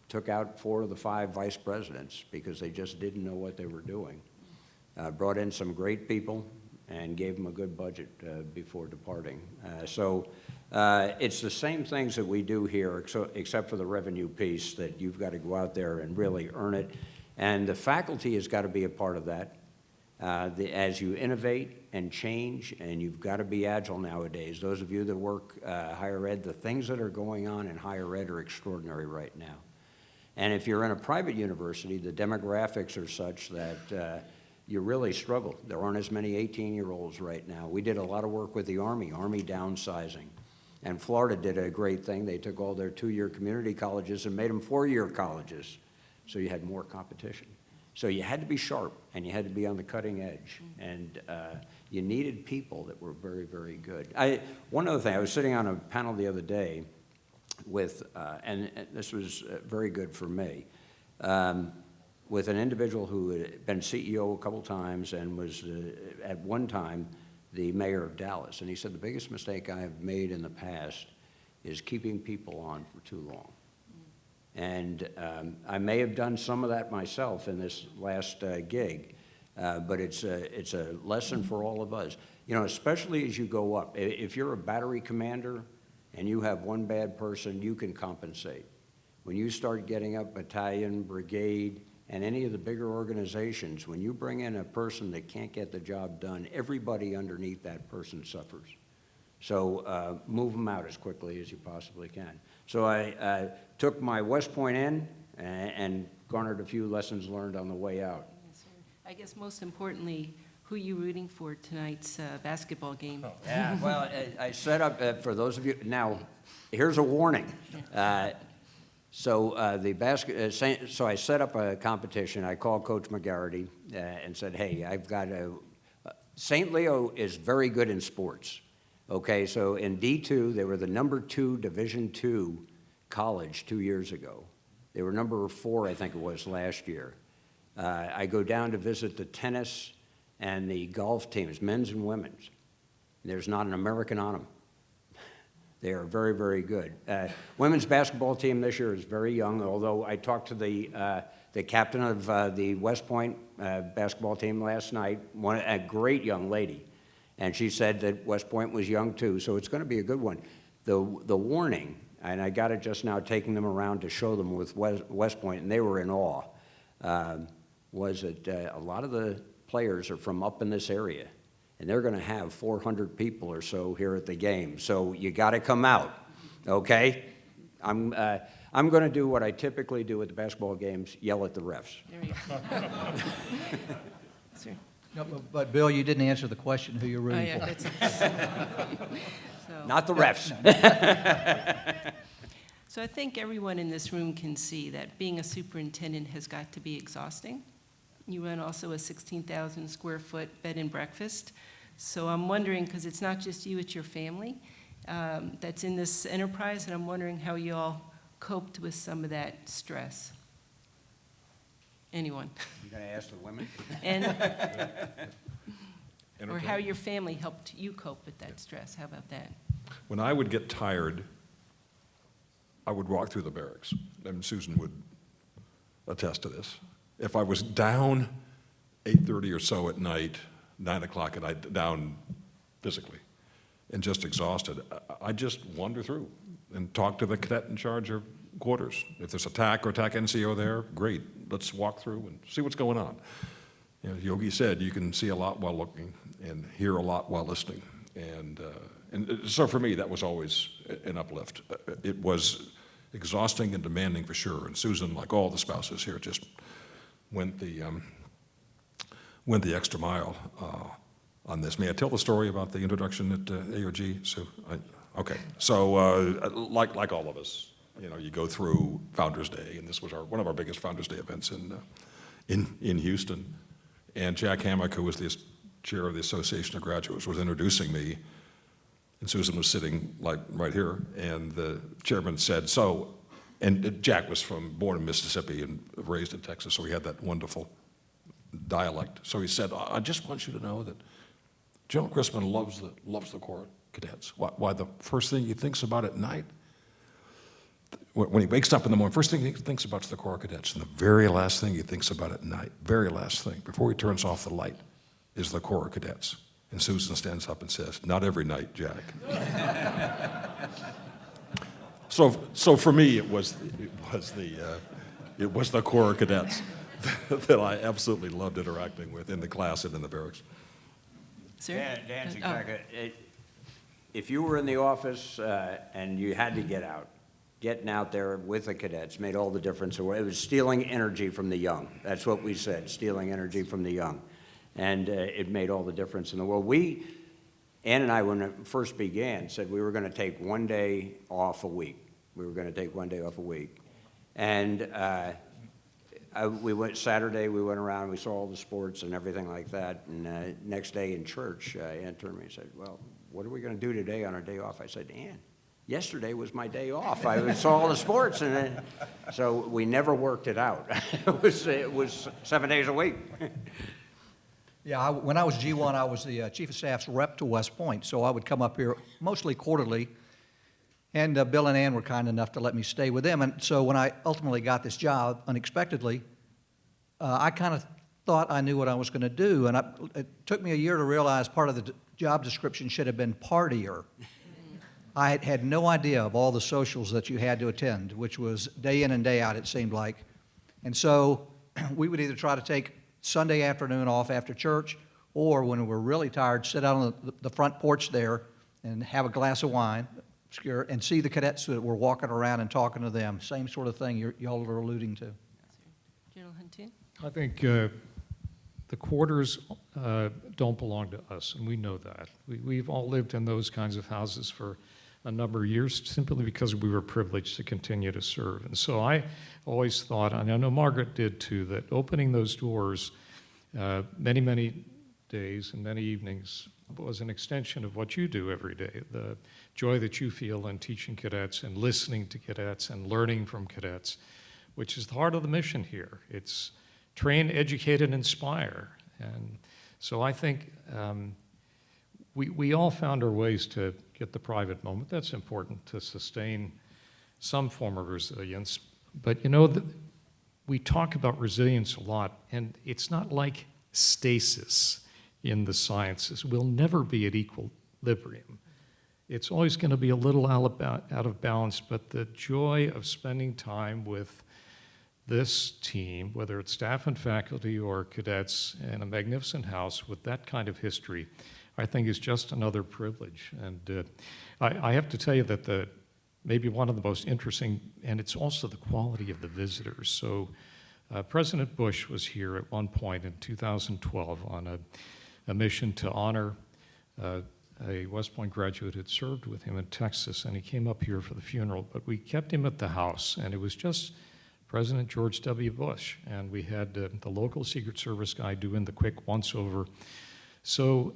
took out 4 of the 5 vice presidents because they just didn't know what they were doing. Brought in some great people and gave them a good budget before departing. So it's the same things that we do here, except for the revenue piece, that you've got to go out there and really earn it. And the faculty has got to be a part of that. As you innovate and change, and you've got to be agile nowadays. Those of you that work higher ed, the things that are going on in higher ed are extraordinary right now. And if you're in a private university, the demographics are such that you really struggle. There aren't as many 18-year-olds right now. We did a lot of work with the Army downsizing. And Florida did a great thing. They took all their 2-year community colleges and made them 4-year colleges. So you had more competition. So you had to be sharp, and you had to be on the cutting edge. And you needed people that were very, very good. One other thing, I was sitting on a panel the other day with, and this was very good for me, with an individual who had been CEO a couple times and was at one time the mayor of Dallas. And he said, the biggest mistake I have made in the past is keeping people on for too long. And I may have done some of that myself in this last gig, but it's a lesson for all of us. You know, especially as you go up. If you're a battery commander and you have one bad person, you can compensate. When you start getting up battalion, brigade, and any of the bigger organizations, when you bring in a person that can't get the job done, everybody underneath that person suffers. So move them out as quickly as you possibly can. So I took my West Point in and garnered a few lessons learned on the way out. Yes, sir. I guess most importantly, who are you rooting for tonight's basketball game? Yeah, well, I set up, for those of you, now, here's a warning. So I set up a competition. I called Coach McGarity and said, hey, I've got St. Leo is very good in sports. Okay, so in D2, they were the #2 Division II college 2 years ago. They were #4, I think it was, last year. I go down to visit the tennis and the golf teams, men's and women's. There's not an American on them. They are very, very good. Women's basketball team this year is very young, although I talked to the the captain of the West Point basketball team last night, a great young lady, and she said that West Point was young too, so it's going to be a good one. The warning, and I got it just now taking them around to show them with West Point, and they were in awe, was that a lot of the players are from up in this area, and they're going to have 400 people or so here at the game, so you got to come out, okay? I'm going to do what I typically do at the basketball games, yell at the refs. There you go. Sir. No, but Bill, you didn't answer the question who you're Oh, rooting yeah, for. that's- So- Not the refs. So I think everyone in this room can see that being a superintendent has got to be exhausting. You run also a 16,000 square foot bed and breakfast. So I'm wondering, because it's not just you, it's your family that's in this enterprise, and I'm wondering how you all coped with some of that stress. Anyone? You going to ask the women? And, or how your family helped you cope with that stress. How about that? When I would get tired, I would walk through the barracks, and Susan would attest to this. If I was down 8:30 or so at night, 9 o'clock at night, down physically, and just exhausted, I'd just wander through and talk to the cadet in charge of quarters. If there's a TAC or TAC NCO there, great, let's walk through and see what's going on. You know, Yogi said you can see a lot while looking and hear a lot while listening. And so for me, that was always an uplift. It was exhausting and demanding for sure. And Susan, like all the spouses here, just went the extra mile on this. May I tell the story about the introduction at AOG? So, okay. So, like all of us, you know, you go through Founders Day, and this was one of our biggest Founders Day events in Houston. And Jack Hammock, who was the chair of the Association of Graduates, was introducing me, and Susan was sitting like right here, and the chairman said, so, and Jack was born in Mississippi and raised in Texas, so he had that wonderful dialect. So he said, I just want you to know that General Chrisman loves the Corps cadets. Why the first thing he thinks about at night, when he wakes up in the morning, first thing he thinks about is the Corps cadets, and the very last thing he thinks about at night, very last thing, before he turns off the light, is the Corps cadets. And Susan stands up and says, not every night, Jack. So for me, it was the Corps cadets that I absolutely loved interacting with in the class and in the barracks. Sir? Dan's Oh. exactly. If you were in the office and you had to get out, getting out there with the cadets made all the difference. It was stealing energy from the young. That's what we said, stealing energy from the young. And it made all the difference in the world. Ann and I, when it first began, said we were going to take one day off a week. We were going to take one day off a week. And we went Saturday, we went around, we saw all the sports and everything like that. And next day in church, Ann turned to me and said, well, what are we going to do today on our day off? I said, Ann, yesterday was my day off. I saw all the sports, and so we never worked it out. It was 7 days a week. Yeah, when I was G1, I was the Chief of Staff's rep to West Point, so I would come up here mostly quarterly, and Bill and Ann were kind enough to let me stay with them. And so when I ultimately got this job, unexpectedly, I kind of thought I knew what I was going to do, and it took me a year to realize part of the job description should have been partier. I had no idea of all the socials that you had to attend, which was day in and day out, it seemed like. And so we would either try to take Sunday afternoon off after church, or when we were really tired, sit out on the front porch there and have a glass of wine, obscure, and see the cadets that were walking around and talking to them. Same sort of thing y'all are alluding to. General Huntoon? I think the quarters don't belong to us, and we know that. We've all lived in those kinds of houses for a number of years simply because we were privileged to continue to serve. And so I always thought, and I know Margaret did too, that opening those doors many, many days and many evenings was an extension of what you do every day. The joy that you feel in teaching cadets and listening to cadets and learning from cadets, which is the heart of the mission here. It's train, educate, and inspire. And so I think we all found our ways to get the private moment. That's important to sustain some form of resilience. But you know, we talk about resilience a lot, and it's not like stasis in the sciences. We'll never be at equilibrium. It's always going to be a little out of balance, but the joy of spending time with this team, whether it's staff and faculty or cadets in a magnificent house with that kind of history, I think is just another privilege. And I have to tell you that maybe one of the most interesting, and it's also the quality of the visitors. So President Bush was here at one point in 2012 on a mission to honor a West Point graduate who had served with him in Texas, and he came up here for the funeral. But we kept him at the house, and it was just President George W. Bush, and we had the local Secret Service guy doing the quick once-over. So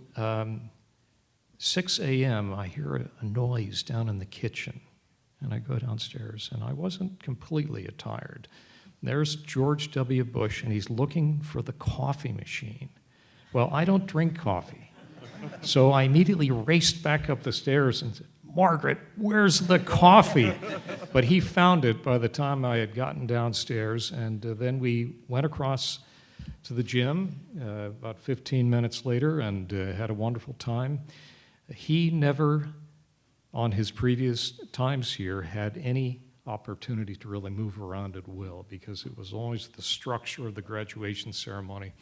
6 a.m., I hear a noise down in the kitchen, and I go downstairs, and I wasn't completely attired. There's George W. Bush, and he's looking for the coffee machine. Well, I don't drink coffee. So I immediately raced back up the stairs and said, "Margaret, where's the coffee?" But he found it by the time I had gotten downstairs, and then we went across to the gym about 15 minutes later and had a wonderful time. He never, on his previous times here, had any opportunity to really move around at will because it was always the structure of the graduation ceremony.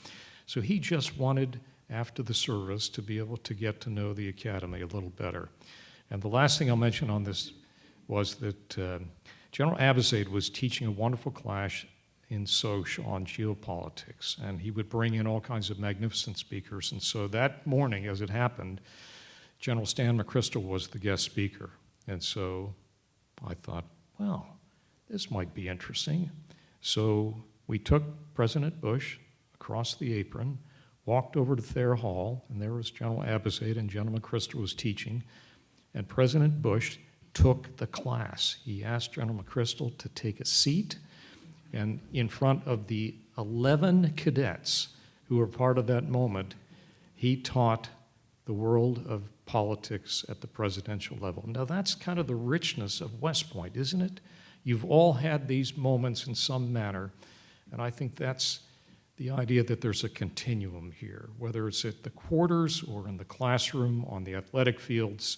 So he just wanted, after the service, to be able to get to know the academy a little better. And the last thing I'll mention on this was that General Abizaid was teaching a wonderful class in Soch on geopolitics, and he would bring in all kinds of magnificent speakers. And so that morning, as it happened, General Stan McChrystal was the guest speaker. And so I thought, well, this might be interesting. So we took President Bush across the apron, walked over to Thayer Hall, and there was General Abizaid and General McChrystal was teaching. And President Bush took the class. He asked General McChrystal to take a seat, and in front of the 11 cadets who were part of that moment, he taught the world of politics at the presidential level. Now that's kind of the richness of West Point, isn't it? You've all had these moments in some manner, and I think that's the idea that there's a continuum here, whether it's at the quarters or in the classroom, on the athletic fields.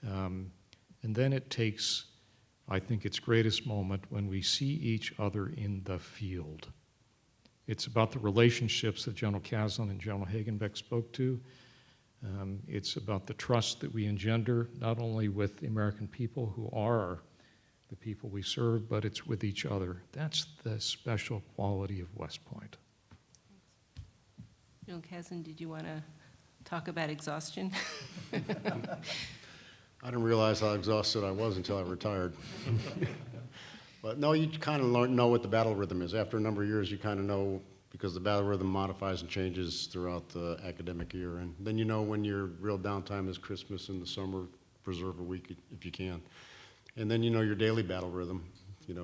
And then it takes, I think, its greatest moment when we see each other in the field. It's about the relationships that General Kaslan and General Hagenbeck spoke to. It's about the trust that we engender, not only with the American people who are the people we serve, but it's with each other. That's the special quality of West Point. General Kaslan, did you want to talk about exhaustion? I didn't realize how exhausted I was until I retired. But no, you kind of know what the battle rhythm is. After a number of years, you kind of know, because the battle rhythm modifies and changes throughout the academic year. And then you know when your real downtime is Christmas in the summer, preserve a week if you can. And then you know your daily battle rhythm,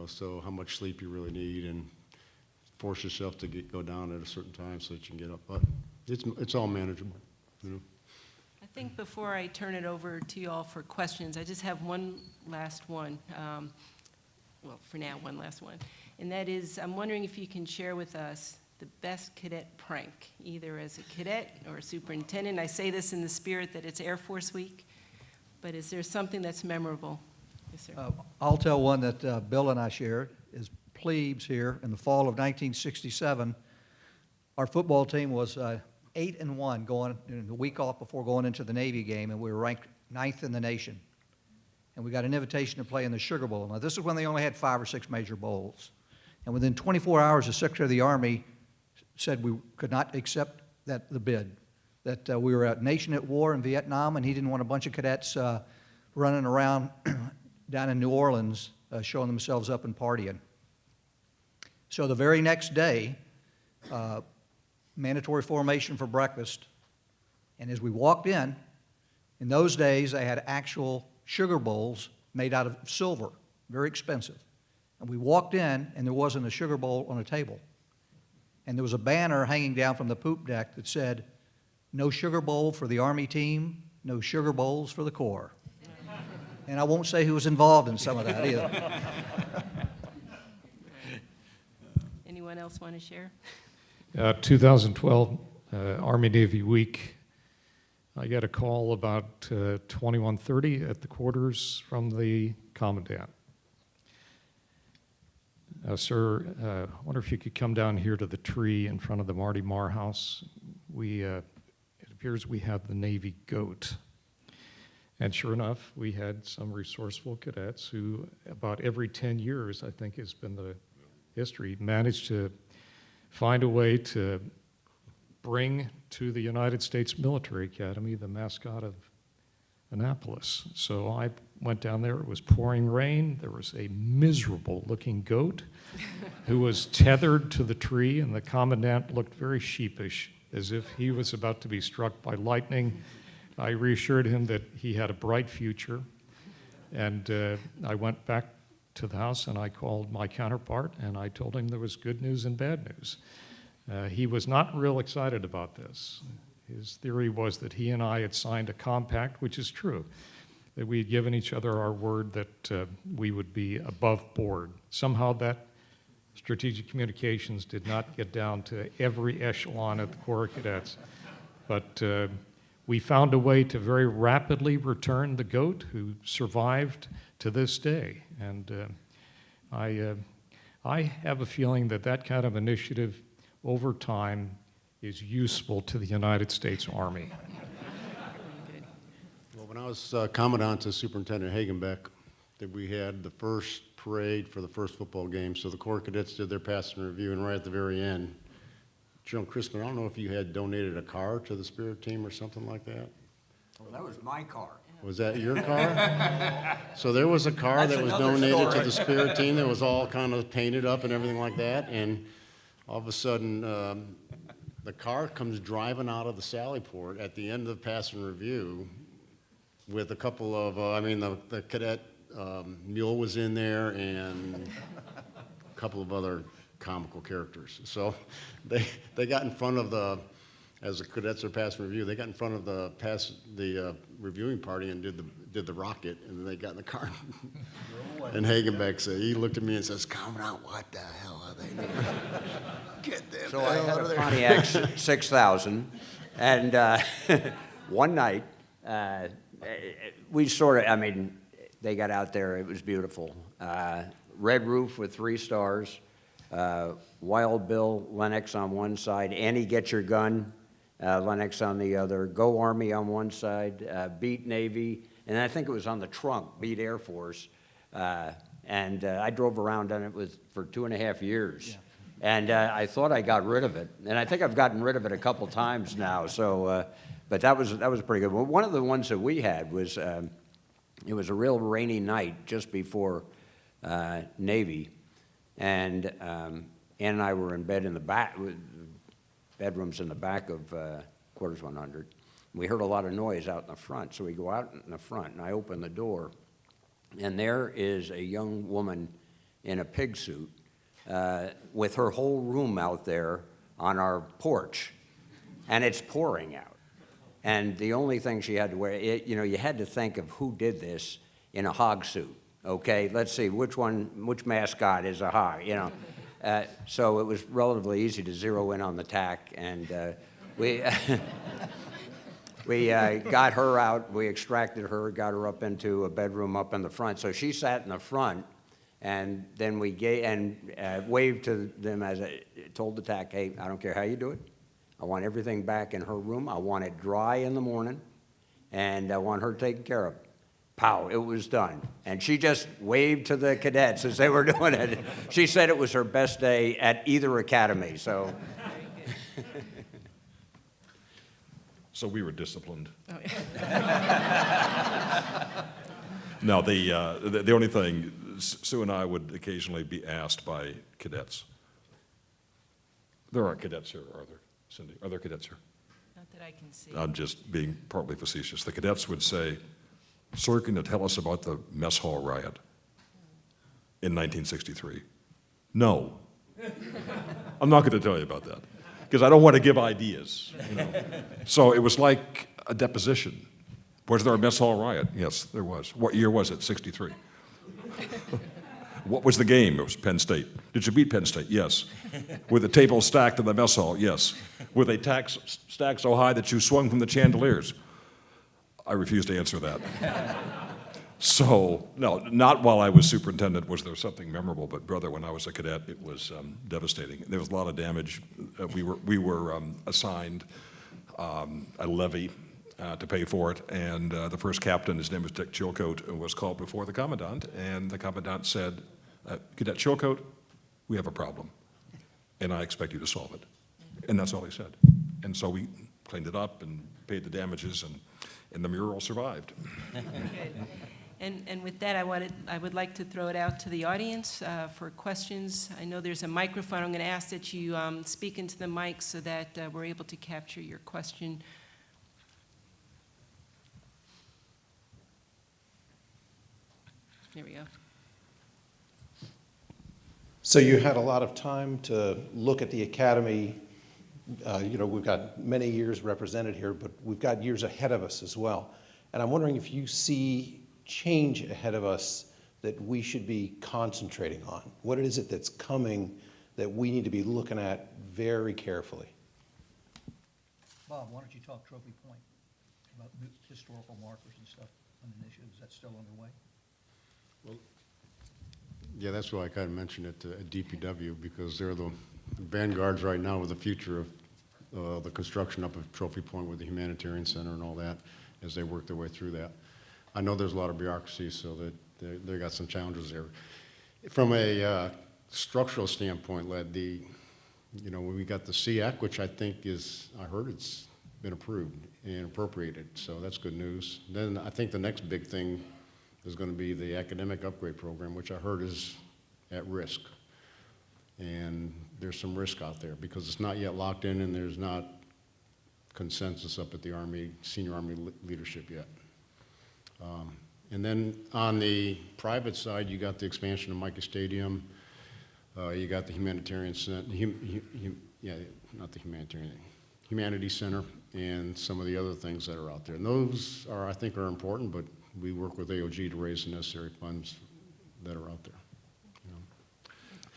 so how much sleep you really need, and force yourself to go down at a certain time so that you can get up. But it's all manageable, I think before I turn it over to you all for questions, I just have one last one. Well, for now, one last one. And that is, I'm wondering if you can share with us the best cadet prank, either as a cadet or a superintendent. I say this in the spirit that it's Air Force Week, but is there something that's memorable? Yes, sir. I'll tell one that Bill and I shared. As plebes here in the fall of 1967, our football team was 8-1 going in the week off before going into the Navy game, and we were ranked 9th in the nation. And we got an invitation to play in the Sugar Bowl. Now, this is when they only had 5 or 6 major bowls. And within 24 hours, the Secretary of the Army said we could not accept the bid, that we were a nation at war in Vietnam, and he didn't want a bunch of cadets running around down in New Orleans showing themselves up and partying. So the very next day, mandatory formation for breakfast, and as we walked in those days they had actual sugar bowls made out of silver, very expensive. And we walked in, and there wasn't a sugar bowl on a table. And there was a banner hanging down from the poop deck that said, "No sugar bowl for the Army team, no sugar bowls for the Corps." And I won't say who was involved in some of that either. else want to share? 2012 Army-Navy Week, I got a call about 21:30 at the quarters from the commandant. Sir, I wonder if you could come down here to the tree in front of the Marty Marr house. It appears we have the Navy goat. And sure enough, we had some resourceful cadets who, about every 10 years, I think has been the history, managed to find a way to bring to the United States Military Academy the mascot of Annapolis. So I went down there, it was pouring rain, there was a miserable looking goat who was tethered to the tree, and the commandant looked very sheepish, as if he was about to be struck by lightning. I reassured him that he had a bright future, and I went back to the house and I called my counterpart and I told him there was good news and bad news. He was not real excited about this. His theory was that he and I had signed a compact, which is true, that we had given each other our word that we would be above board. Somehow that strategic communications did not get down to every echelon of the Corps of Cadets. But we found a way to very rapidly return the goat, who survived to this day. And I have a feeling that that kind of initiative over time is useful to the United States Army. Well, when I was Commandant to Superintendent Hagenbeck, that we had the first parade for the first football game, so the Corps Cadets did their passing review, and right at the very end, General Crispin, I don't know if you had donated a car to the Spirit team or something like that? Well, that was my car. Was that your car? So there was a car That's that was another donated to story. the Spirit team that was all kind of painted up and everything like that, and all of a sudden, the car comes driving out of the Sallyport at the end of the passing review with a couple of, the cadet mule was in there and a couple of other comical characters. So they got in front of as the cadets are passing review, they got in front of the reviewing party and did the rocket, and then they got in the car. And Hagenbeck said, he looked at me and says, "Commandant, what the hell are they doing? Get them So I hell had out of a there." Pontiac 6000, and one night, we sort of, they got out there, it was beautiful. Red roof with 3 stars, Wild Bill, Lennox on one side, Annie Get Your Gun, Lennox on the other, Go Army on one side, Beat Navy, and I think it was on the trunk, Beat Air Force. And I drove around on it for 2.5 years. Yeah. And I thought I got rid of it. And I think I've gotten rid of it a couple times now. So, but that was pretty good. Well, one of the ones that we had was, it was a real rainy night just before Navy. And Ann and I were in bed in the back, bedrooms in the back of Quarters 100. We heard a lot of noise out in the front. So we go out in the front and I open the door. And there is a young woman in a pig suit with her whole room out there on our porch, and it's pouring out. And the only thing she had to wear, you had to think of who did this in a hog suit, okay? Let's see, which mascot is a hog, So it was relatively easy to zero in on the tack, and we... We got her out, we extracted her, got her up into a bedroom up in the front. So she sat in the front, and then we waved to them as I told the TAC, "Hey, I don't care how you do it. I want everything back in her room. I want it dry in the morning, and I want her taken care of." Pow, it was done. And she just waved to the cadets as they were doing it. She said it was her best day at either academy, so... So we were disciplined. Oh, yeah. No, the only thing, Sue and I would occasionally be asked by cadets. There aren't cadets here, are there, Cindy? Are there cadets here? Not that I can see. I'm just being partly facetious. The cadets would say, "Sir, can you tell us about the mess hall riot in 1963? No. I'm not going to tell you about that, because I don't want to give ideas. So it was like a deposition. Was there a mess hall riot? Yes, there was. What year was it? 63. What was the game? It was Penn State. Did you beat Penn State? Yes. Were the tables stacked in the mess hall? Yes. Were they stacked so high that you swung from the chandeliers? I refuse to answer that. So, no, not while I was superintendent was there something memorable, but brother, when I was a cadet, it was devastating. There was a lot of damage. We were assigned a levy to pay for it, and the first captain, his name was Dick Chilcote, was called before the commandant, and the commandant said, Cadet Chilcote, we have a problem, and I expect you to solve it. And that's all he said. And so we cleaned it up and paid the damages, and the mural survived. Good. And with that, I would like to throw it out to the audience for questions. I know there's a microphone. I'm going to ask that you speak into the mic so that we're able to capture your question. There we go. So you had a lot of time to look at the academy. We've got many years represented here, but we've got years ahead of us as well. And I'm wondering if you see change ahead of us that we should be concentrating on. What is it that's coming that we need to be looking at very carefully? Bob, why don't you talk Trophy Point about new historical markers and stuff on initiatives? Is that still underway? Yeah, that's why I kind of mentioned it at DPW, because they're the vanguards right now with the future of the construction up of Trophy Point with the Humanitarian Center and all that, as they work their way through that. I know there's a lot of bureaucracy, so that they got some challenges there. From a structural standpoint, when we got the SEAC, which I think I heard it's been approved and appropriated, so that's good news. Then I think the next big thing is going to be the academic upgrade program, which I heard is at risk. And there's some risk out there because it's not yet locked in and there's not consensus up at the Army, senior Army leadership yet. And then on the private side, you got the expansion of Micah Stadium, you got the Humanitarian Center, not the Humanitarian, Humanities Center, and some of the other things that are out there. And those I think are important, but we work with AOG to raise the necessary funds that are out there.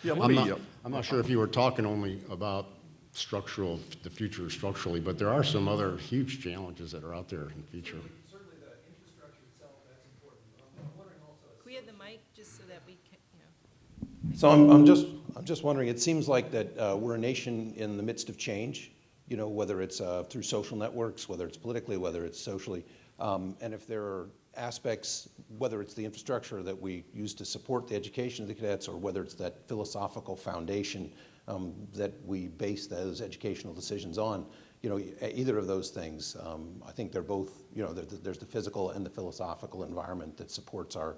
Yeah, I'm not sure if you were talking only about the future structurally, but there are some other huge challenges that are out there in the future. Certainly the infrastructure itself, that's important. I'm wondering also. Can we have the mic just so that we can, So I'm just wondering, it seems like that we're a nation in the midst of change, whether it's through social networks, whether it's politically, whether it's socially. And if there are aspects, whether it's the infrastructure that we use to support the education of the cadets, or whether it's that philosophical foundation that we base those educational decisions on, either of those things, I think they're both, there's the physical and the philosophical environment that supports our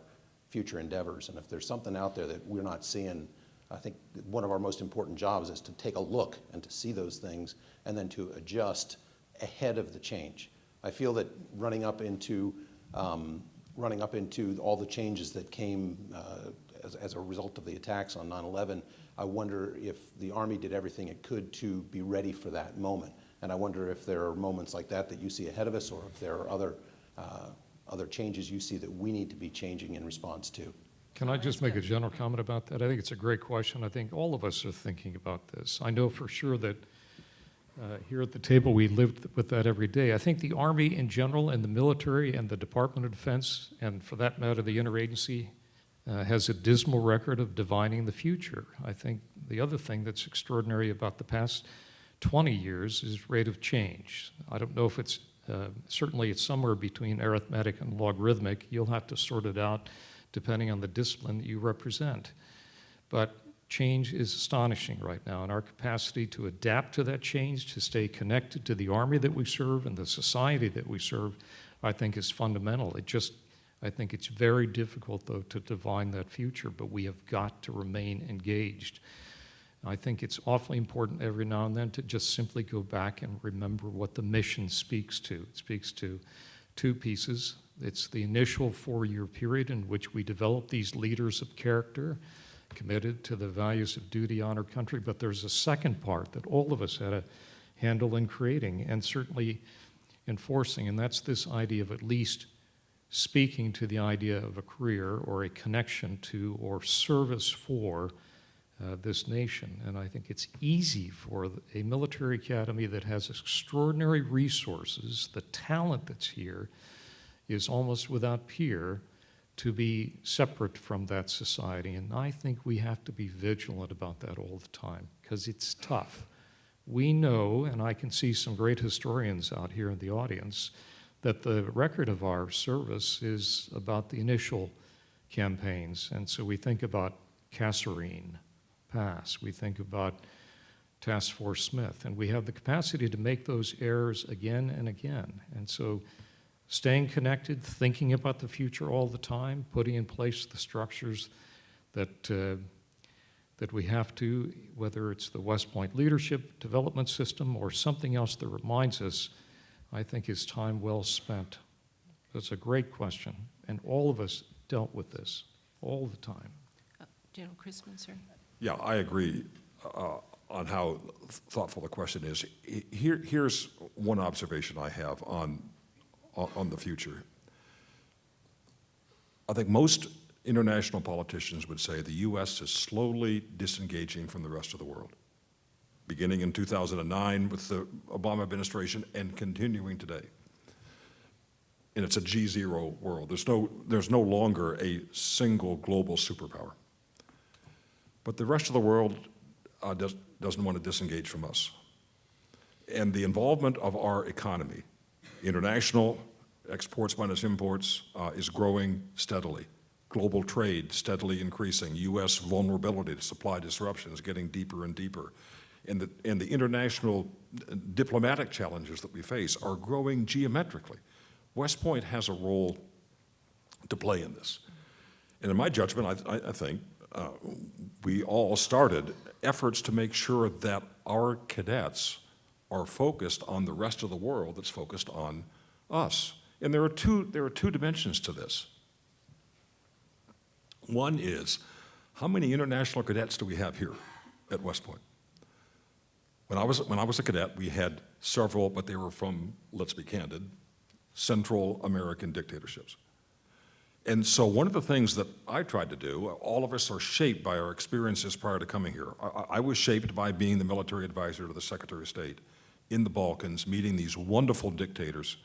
future endeavors. And if there's something out there that we're not seeing, I think one of our most important jobs is to take a look and to see those things and then to adjust ahead of the change. I feel that running up into all the changes that came as a result of the attacks on 9/11, I wonder if the Army did everything it could to be ready for that moment. And I wonder if there are moments like that you see ahead of us, or if there are other changes you see that we need to be changing in response to. Can I just make a general comment about that? I think it's a great question. I think all of us are thinking about this. I know for sure that here at the table we live with that every day. I think the Army in general and the military and the Department of Defense, and for that matter the interagency, has a dismal record of divining the future. I think the other thing that's extraordinary about the past 20 years is rate of change. I don't know if it's, certainly it's somewhere between arithmetic and logarithmic. You'll have to sort it out depending on the discipline that you represent. But change is astonishing right now, and our capacity to adapt to that change, to stay connected to the Army that we serve and the society that we serve, I think is fundamental. I think it's very difficult, though, to divine that future, but we have got to remain engaged. I think it's awfully important every now and then to just simply go back and remember what the mission speaks to. It speaks to two pieces. It's the initial 4-year period in which we develop these leaders of character, committed to the values of duty, honor, country, but there's a second part that all of us had a handle in creating and certainly enforcing, and that's this idea of at least speaking to the idea of a career or a connection to or service for this nation. And I think it's easy for a military academy that has extraordinary resources, the talent that's here is almost without peer, to be separate from that society. And I think we have to be vigilant about that all the time, because it's tough. We know, and I can see some great historians out here in the audience, that the record of our service is about the initial campaigns. And so we think about Kasserine Pass, we think about Task Force Smith, and we have the capacity to make those errors again and again. And so staying connected, thinking about the future all the time, putting in place the structures that we have to, whether it's the West Point Leadership Development System or something else that reminds us, I think is time well spent. That's a great question, and all of us dealt with this all the time. General Crispin, sir. Yeah, I agree on how thoughtful the question is. Here's one observation I have on the future. I think most international politicians would say the U.S. is slowly disengaging from the rest of the world, beginning in 2009 with the Obama administration and continuing today. And it's a G0 world. There's no longer a single global superpower. But the rest of the world doesn't want to disengage from us. And the involvement of our economy, international exports minus imports, is growing steadily. Global trade steadily increasing. U.S. vulnerability to supply disruptions getting deeper and deeper. And the international diplomatic challenges that we face are growing geometrically. West Point has a role to play in this. And in my judgment, I think we all started efforts to make sure that our cadets are focused on the rest of the world that's focused on us. And there are two dimensions to this. One is, how many international cadets do we have here at West Point? When I was a cadet, we had several, but they were from, let's be candid, Central American dictatorships. And so one of the things that I tried to do, all of us are shaped by our experiences prior to coming here. I was shaped by being the military advisor to the Secretary of State in the Balkans, meeting these wonderful dictators,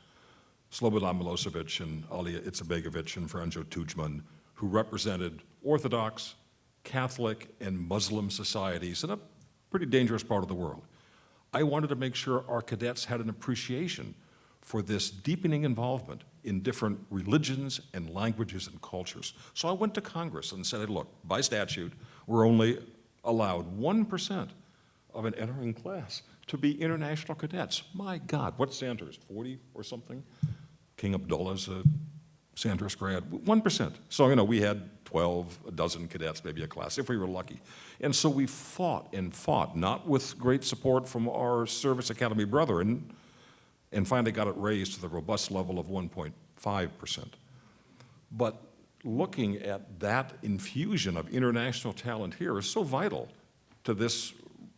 Slobodan Milosevic and Alija Izetbegovic and Franjo Tudjman, who represented Orthodox, Catholic, and Muslim societies in a pretty dangerous part of the world. I wanted to make sure our cadets had an appreciation for this deepening involvement in different religions and languages and cultures. So I went to Congress and said, look, by statute, we're only allowed 1% of an entering class to be international cadets. My God, what's Sandhurst, 40 or something? King Abdullah's a Sandhurst grad, 1%. So, we had 12, a dozen cadets, maybe a class, if we were lucky. And so we fought and fought, not with great support from our service academy brethren, and finally got it raised to the robust level of 1.5%. But looking at that infusion of international talent here is so vital to this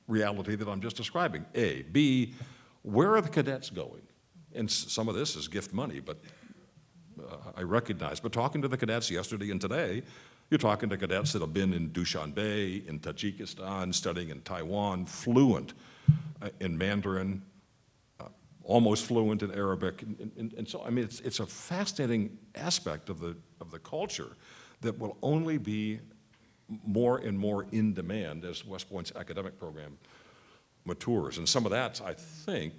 reality that I'm just describing, A. B, where are the cadets going? And some of this is gift money, but I recognize. But talking to the cadets yesterday and today, you're talking to cadets that have been in Dushanbe, in Tajikistan, studying in Taiwan, fluent in Mandarin, almost fluent in Arabic. And so, it's a fascinating aspect of the culture that will only be more and more in demand as West Point's academic program matures. And some of that, I think,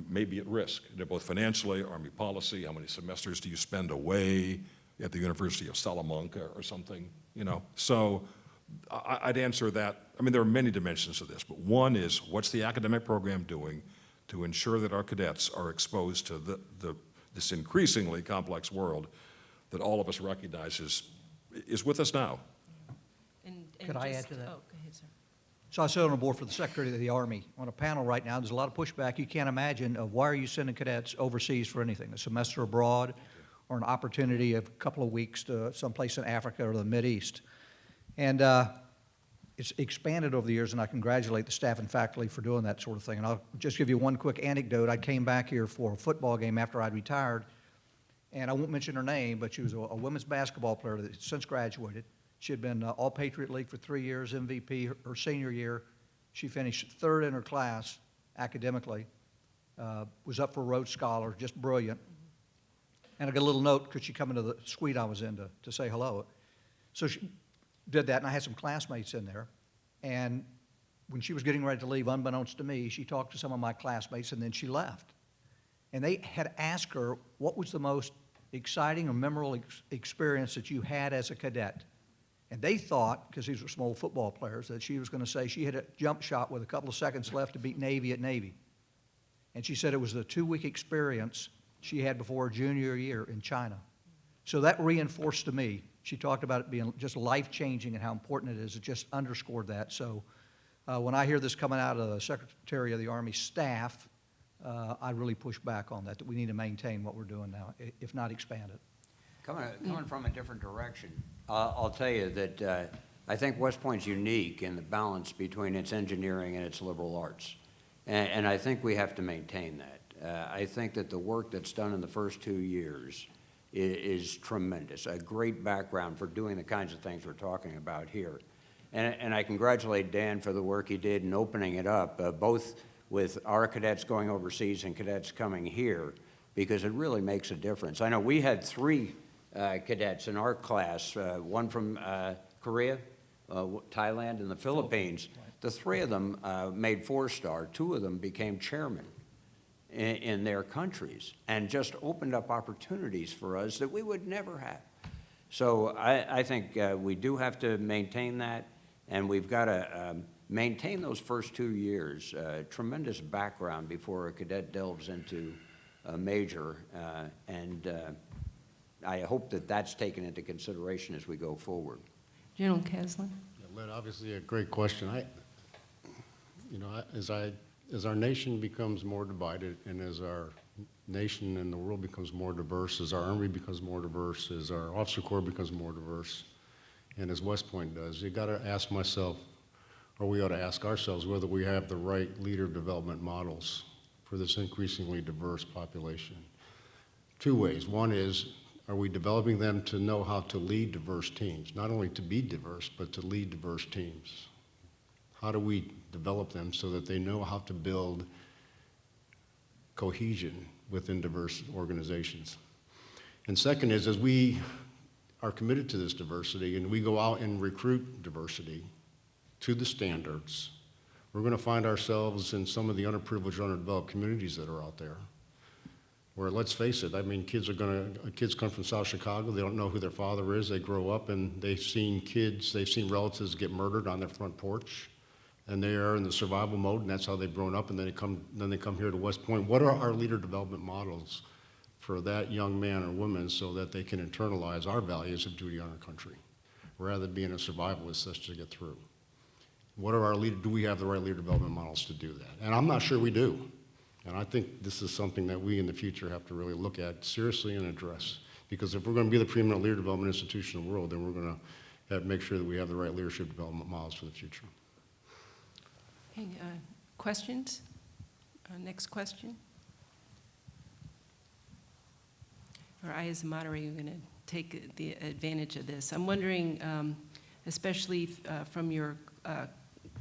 may be at risk, both financially, Army policy, how many semesters do you spend away at the University of Salamanca or something, So I'd answer that. There are many dimensions to this, but one is, what's the academic program doing to ensure that our cadets are exposed to this increasingly complex world that all of us recognize is with us now? Could I add to that? Oh, go ahead, sir. So I sit on the board for the Secretary of the Army. On a panel right now, there's a lot of pushback you can't imagine of why are you sending cadets overseas for anything, a semester abroad or an opportunity of a couple of weeks to someplace in Africa or the Mideast. And it's expanded over the years, and I congratulate the staff and faculty for doing that sort of thing. And I'll just give you one quick anecdote. I came back here for a football game after I'd retired, And I won't mention her name, but she was a women's basketball player that has since graduated. She had been All-Patriot League for 3 years, MVP her senior year. She finished third in her class academically, was up for Rhodes Scholar, just brilliant. And I got a little note because she come into the suite I was in to say hello. So she did that, and I had some classmates in there. And when she was getting ready to leave, unbeknownst to me, she talked to some of my classmates, and then she left. And they had asked her, what was the most exciting or memorable experience that you had as a cadet? And they thought, because these were small football players, that she was going to say she hit a jump shot with a couple of seconds left to beat Navy at Navy. And she said it was the 2-week experience she had before her junior year in China. So that reinforced to me. She talked about it being just life-changing and how important it is. It just underscored that. So when I hear this coming out of the Secretary of the Army staff, I really push back on that we need to maintain what we're doing now, if not expand it. Coming from a different direction, I'll tell you that I think West Point's unique in the balance between its engineering and its liberal arts. And I think we have to maintain that. I think that the work that's done in the first 2 years is tremendous, a great background for doing the kinds of things we're talking about here. And I congratulate Dan for the work he did in opening it up, both with our cadets going overseas and cadets coming here, because it really makes a difference. I know we had 3 cadets in our class, one from Korea, Thailand, and the Philippines. The 3 of them made 4-star. 2 of them became chairmen in their countries and just opened up opportunities for us that we would never have. So I think we do have to maintain that, and we've got to maintain those first 2 years, tremendous background before a cadet delves into a major, and I hope that that's taken into consideration as we go forward. General Caslin? Yeah, Lynn, obviously a great question. As our nation becomes more divided, and as our nation and the world becomes more diverse, as our Army becomes more diverse, as our officer corps becomes more diverse, and as West Point does, you got to ask myself, or we ought to ask ourselves, whether we have the right leader development models for this increasingly diverse population. 2 ways. One is, are we developing them to know how to lead diverse teams? Not only to be diverse, but to lead diverse teams. How do we develop them so that they know how to build cohesion within diverse organizations? And second is, as we are committed to this diversity and we go out and recruit diversity to the standards, we're going to find ourselves in some of the underprivileged, underdeveloped communities that are out there, where, let's face it, I mean, kids come from South Chicago, they don't know who their father is, they grow up and they've seen relatives get murdered on their front porch, and they are in the survival mode, and that's how they've grown up, and then they come here to West Point. What are our leader development models for that young man or woman so that they can internalize our values of duty on our country, rather than being a survivalist just to get through? Do we have the right leader development models to do that? And I'm not sure we do. And I think this is something that we in the future have to really look at seriously and address. Because if we're going to be the preeminent leader development institution in the world, then we're going to have to make sure that we have the right leadership development models for the future. Okay, questions? Next question? Or I, as a moderator, am going to take the advantage of this. I'm wondering, especially from your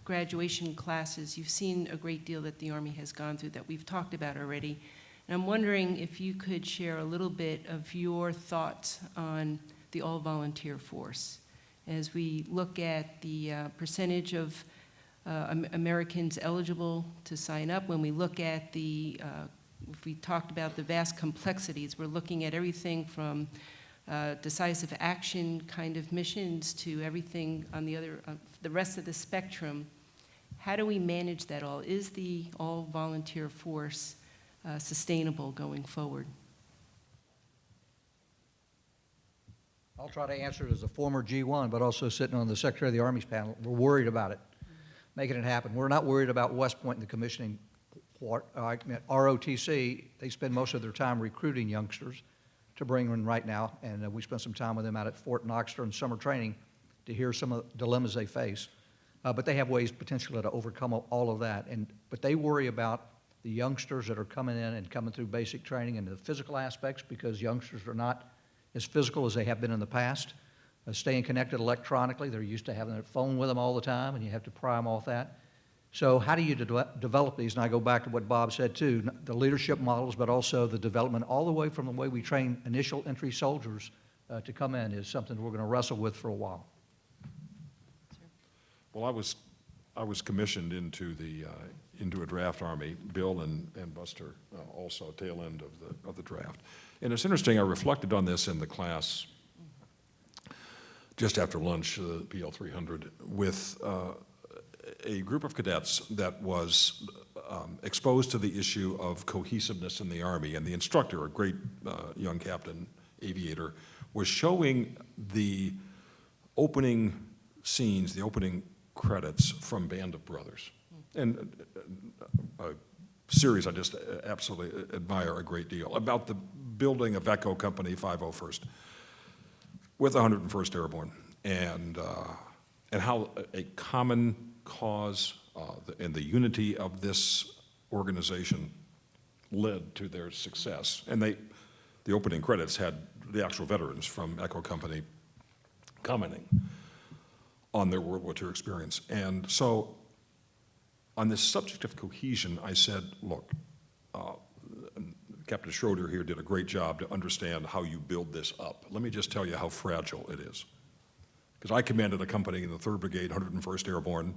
graduation classes, you've seen a great deal that the Army has gone through that we've talked about already. And I'm wondering if you could share a little bit of your thoughts on the all-volunteer force. As we look at the percentage of Americans eligible to sign up, when we look at if we talked about the vast complexities, we're looking at everything from decisive action kind of missions to everything on the rest of the spectrum. How do we manage that all? Is the all-volunteer force sustainable going forward? I'll try to answer it as a former G1, but also sitting on the Secretary of the Army's panel. We're worried about it, making it happen. We're not worried about West Point and the commissioning part. ROTC, they spend most of their time recruiting youngsters to bring in right now, and we spent some time with them out at Fort Knoxter in summer training to hear some of the dilemmas they face. But they have ways potentially to overcome all of that. But they worry about the the youngsters that are coming in and coming through basic training and the physical aspects, because youngsters are not as physical as they have been in the past. Staying connected electronically, they're used to having their phone with them all the time, and you have to pry them off that. So how do you develop these? And I go back to what Bob said too, the leadership models, but also the development all the way from the way we train initial entry soldiers to come in is something we're going to wrestle with for a while. Well, I was commissioned into a draft army. Bill and Buster also tail end of the draft. And it's interesting, I reflected on this in the class just after lunch, PL 300, with a group of cadets that was exposed to the issue of cohesiveness in the Army. And the instructor, a great young captain, aviator, was showing the opening scenes, the opening credits from Band of Brothers. And a series I just absolutely admire a great deal, about the building of Echo Company 501st with 101st Airborne, and how a common cause and the unity of this organization led to their success. And the opening credits had the actual veterans from Echo Company commenting on their World War II experience. And so on this subject of cohesion, I said, look, Captain Schroeder here did a great job to understand how you build this up. Let me just tell you how fragile it is. Because I commanded a company in the 3rd Brigade, 101st Airborne,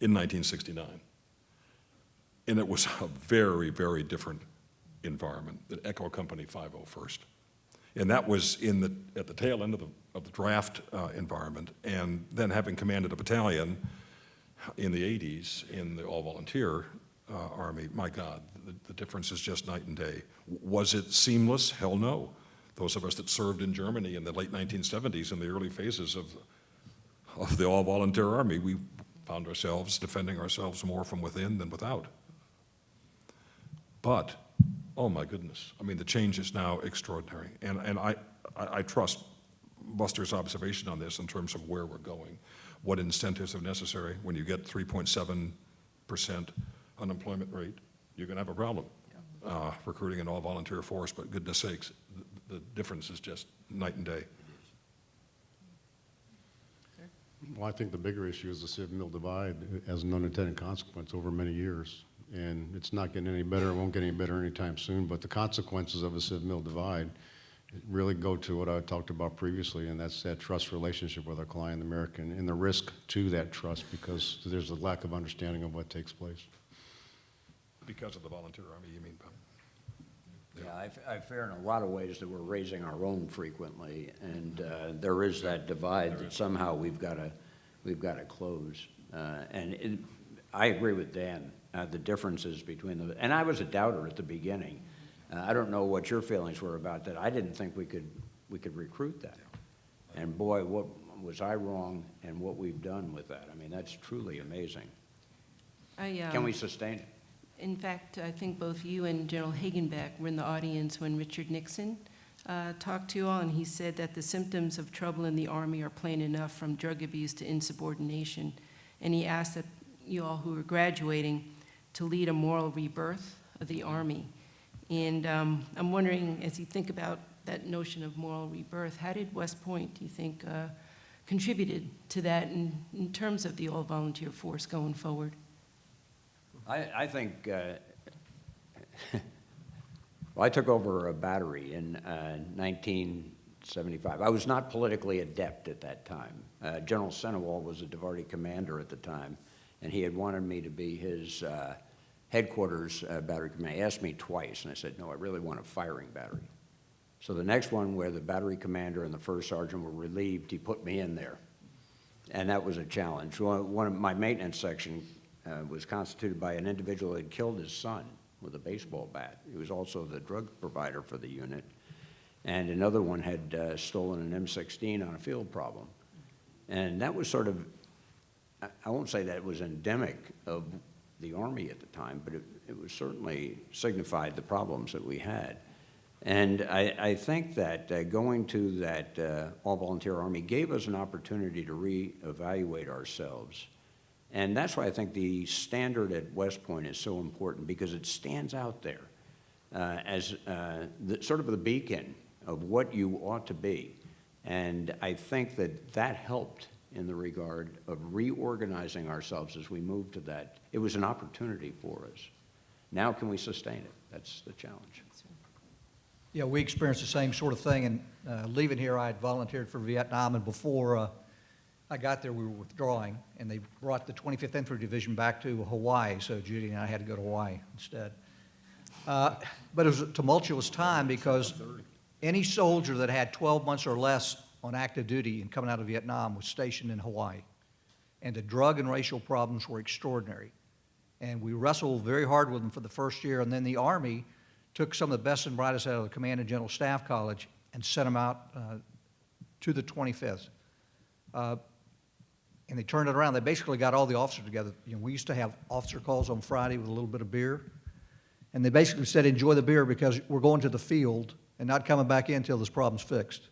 in 1969. And it was a very, very different environment than Echo Company 501st. And that was at the tail end of the draft environment. And then having commanded a battalion in the 80s in the all-volunteer Army, my God, the difference is just night and day. Was it seamless? Hell no. Those of us that served in Germany in the late 1970s, in the early phases of the all-volunteer Army, we found ourselves defending ourselves more from within than without. But, oh my goodness, I mean, the change is now extraordinary. And I trust Buster's observation on this in terms of where we're going. What incentives are necessary when you get 3.7% unemployment rate? You're going to have a problem recruiting an all-volunteer force, but goodness sakes, the difference is just night and day. Well, I think the bigger issue is the civil-mil divide as an unintended consequence over many years. And it's not getting any better, it won't get any better anytime soon, but the consequences of a civil-mil divide really go to what I talked about previously, and that's that trust relationship with our client, the American, and the risk to that trust because there's a lack of understanding of what takes place. Because of the volunteer Army, you mean, Bob? Yeah, I fear in a lot of ways that we're raising our own frequently, and there is that divide that somehow we've got to close. I agree with Dan. The differences between and I was a doubter at the beginning. I don't know what your feelings were about that. I didn't think we could recruit that. And boy, what was I wrong, and what we've done with that. I mean, that's truly amazing. Can we sustain it? In fact, I think both you and General Hagenbeck were in the audience when Richard Nixon talked to you all, and he said that the symptoms of trouble in the Army are plain enough, from drug abuse to insubordination. And he asked that you all who are graduating to lead a moral rebirth of the Army. And I'm wondering, as you think about that notion of moral rebirth, how did West Point, do you think, contributed to that in terms of the all-volunteer force going forward? I think, well, I took over a battery in 1975. I was not politically adept at that time. General Senewal was a DeVarty commander at the time, and he had wanted me to be his headquarters battery commander. He asked me twice, and I said, no, I really want a firing battery. So the next one, where the battery commander and the first sergeant were relieved, he put me in there. And that was a challenge. One of my maintenance section was constituted by an individual who had killed his son with a baseball bat. He was also the drug provider for the unit. And another one had stolen an M16 on a field problem. And that was sort of, I won't say that it was endemic of the Army at the time, but it was certainly signified the problems that we had. And I think that going to that all-volunteer Army gave us an opportunity to reevaluate ourselves And that's why I think the standard at West Point is so important, because it stands out there as sort of the beacon of what you ought to be. And I think that that helped in the regard of reorganizing ourselves as we moved to that. It was an opportunity for us. Now can we sustain it? That's the challenge. Yeah, we experienced the same sort of thing, and leaving here, I had volunteered for Vietnam, and before I got there, we were withdrawing, and they brought the 25th Infantry Division back to Hawaii, so Judy and I had to go to Hawaii instead. But it was a tumultuous time because any soldier that had 12 months or less on active duty and coming out of Vietnam was stationed in Hawaii. And the drug and racial problems were extraordinary. And we wrestled very hard with them for the first year, and then the Army took some of the best and brightest out of the Command and General Staff College and sent them out to the 25th. And they turned it around. They basically got all the officers together. You know, we used to have officer calls on Friday with a little bit of beer. And they basically said, enjoy the beer because we're going to the field and not coming back in until this problem's fixed.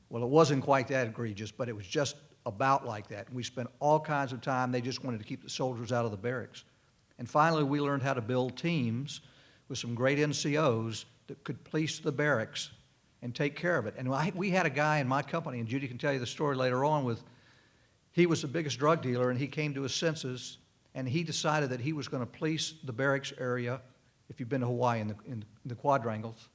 Well, it wasn't quite that egregious, but it was just about like that. We spent all kinds of time. They just wanted to keep the soldiers out of the barracks. And finally, we learned how to build teams with some great NCOs that could police the barracks and take care of it. And we had a guy in my company, and Judy can tell you the story later on, he was the biggest drug dealer, and he came to his senses, and he decided that he was going to police the barracks area, if you've been to Hawaii, in the quadrangles.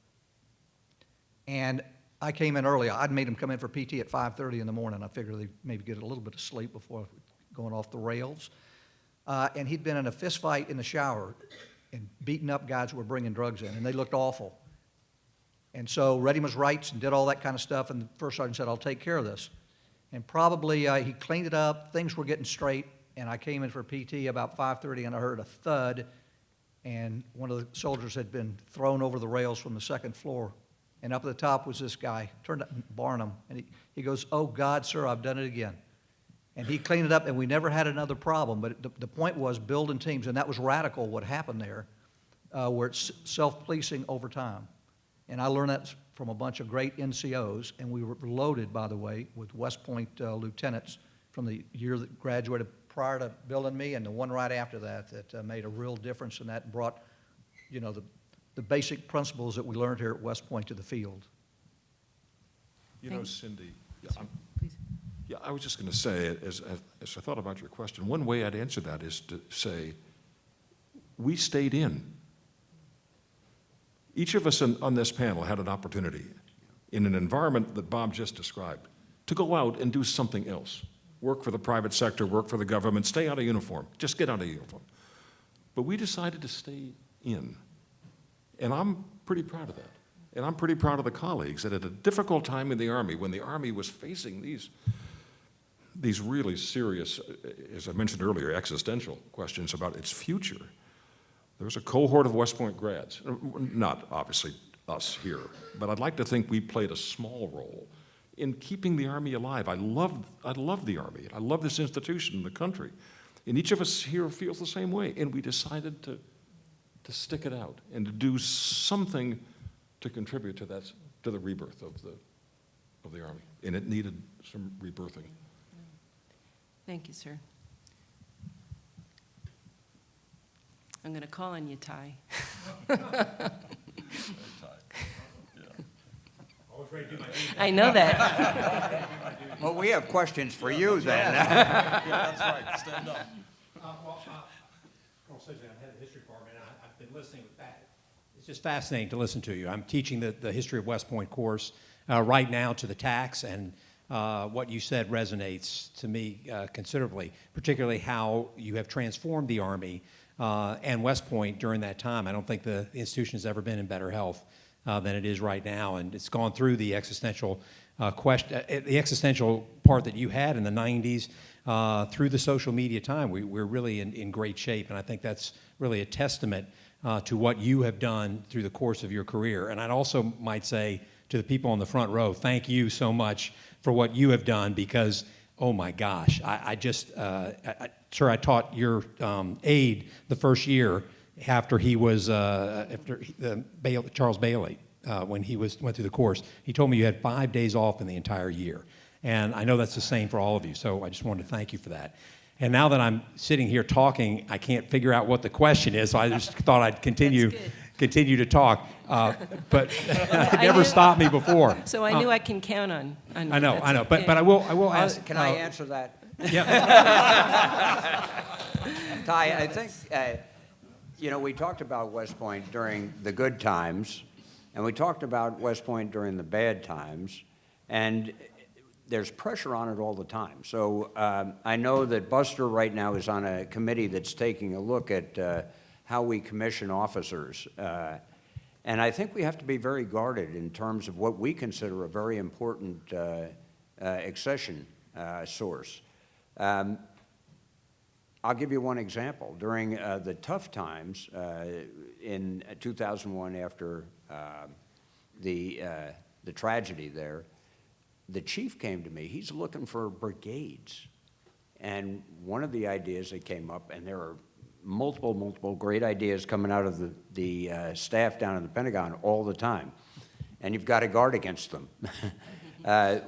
And I came in early. I'd made him come in for PT at 5:30 in the morning. I figured they'd maybe get a little bit of sleep before going off the rails. And he'd been in a fist fight in the shower and beating up guys who were bringing drugs in, and they looked awful. And so read him his rights and did all that kind of stuff, and the first sergeant said, I'll take care of this. And probably he cleaned it up, things were getting straight, and I came in for PT about 5:30, and I heard a thud, and one of the soldiers had been thrown over the rails from the second floor. And up at the top was this guy, turned out Barnum, and he goes, oh, God, sir, I've done it again. And he cleaned it up, and we never had another problem. But the point was building teams, and that was radical what happened there, where it's self-policing over time. And I learned that from a bunch of great NCOs, and we were loaded, by the way, with West Point lieutenants from the year that graduated prior to Bill and me, and the one right after that made a real difference, and that brought, you know, the basic principles that we learned here at West Point to the field. You know, Thanks. Cindy, Please. yeah, I was just going to say, as I thought about your question, one way I'd answer that is to say, we stayed in. Each of us on this panel had an opportunity in an environment that Bob just described to go out and do something else. Work for the private sector, work for the government, stay out of uniform, just get out of uniform. But we decided to stay in. And I'm pretty proud of that. And I'm pretty proud of the colleagues that at a difficult time in the Army, when the Army was facing these really serious, as I mentioned earlier, existential questions about its future, there was a cohort of West Point grads, not obviously us here, but I'd like to think we played a small role in keeping the Army alive. I love the Army. I love this institution in the country. And each of us here feels the same way. And we decided to stick it out and to do something to contribute to the rebirth of the Army. And it needed some rebirthing. Thank you, sir. I'm going to call on you, Ty. I know that. Well, we have questions for you then. That's right, stand up. Colonel Sidgley, I'm head of the history department, and I've been listening with that. It's just fascinating to listen to you. I'm teaching the History of West Point course right now to the TACs, and what you said resonates to me considerably, particularly how you have transformed the Army and West Point during that time. I don't think the institution has ever been in better health than it is right now, and it's gone through the existential the existential part that you had in the 90s through the social media time. We're really in great shape, and I think that's really a testament to what you have done through the course of your career. And I'd also might say to the people on the front row, thank you so much for what you have done, because, oh my gosh, I taught your aide the first year after he was, Charles Bailey, when he went through the course. He told me you had 5 days off in the entire year. And I know that's the same for all of you, so I just wanted to thank you for that. And now that I'm sitting here talking, I can't figure out what the question is, so I just thought I'd continue to talk. But it never knew- stopped me before. So I knew I can count on I you. know, That's but okay. I will ask. Can I answer that? Yeah. Ty, I think, we talked about West Point during the good times, and we talked about West Point during the bad times, and there's pressure on it all the time. So I know that Buster right now is on a committee that's taking a look at how we commission officers. And I think we have to be very guarded in terms of what we consider a very important accession source. I'll give you one example. During the tough times in 2001 after the tragedy there, the chief came to me. He's looking for brigades. And one of the ideas that came up, and there are multiple great ideas coming out of the staff down in the Pentagon all the time, and you've got to guard against them.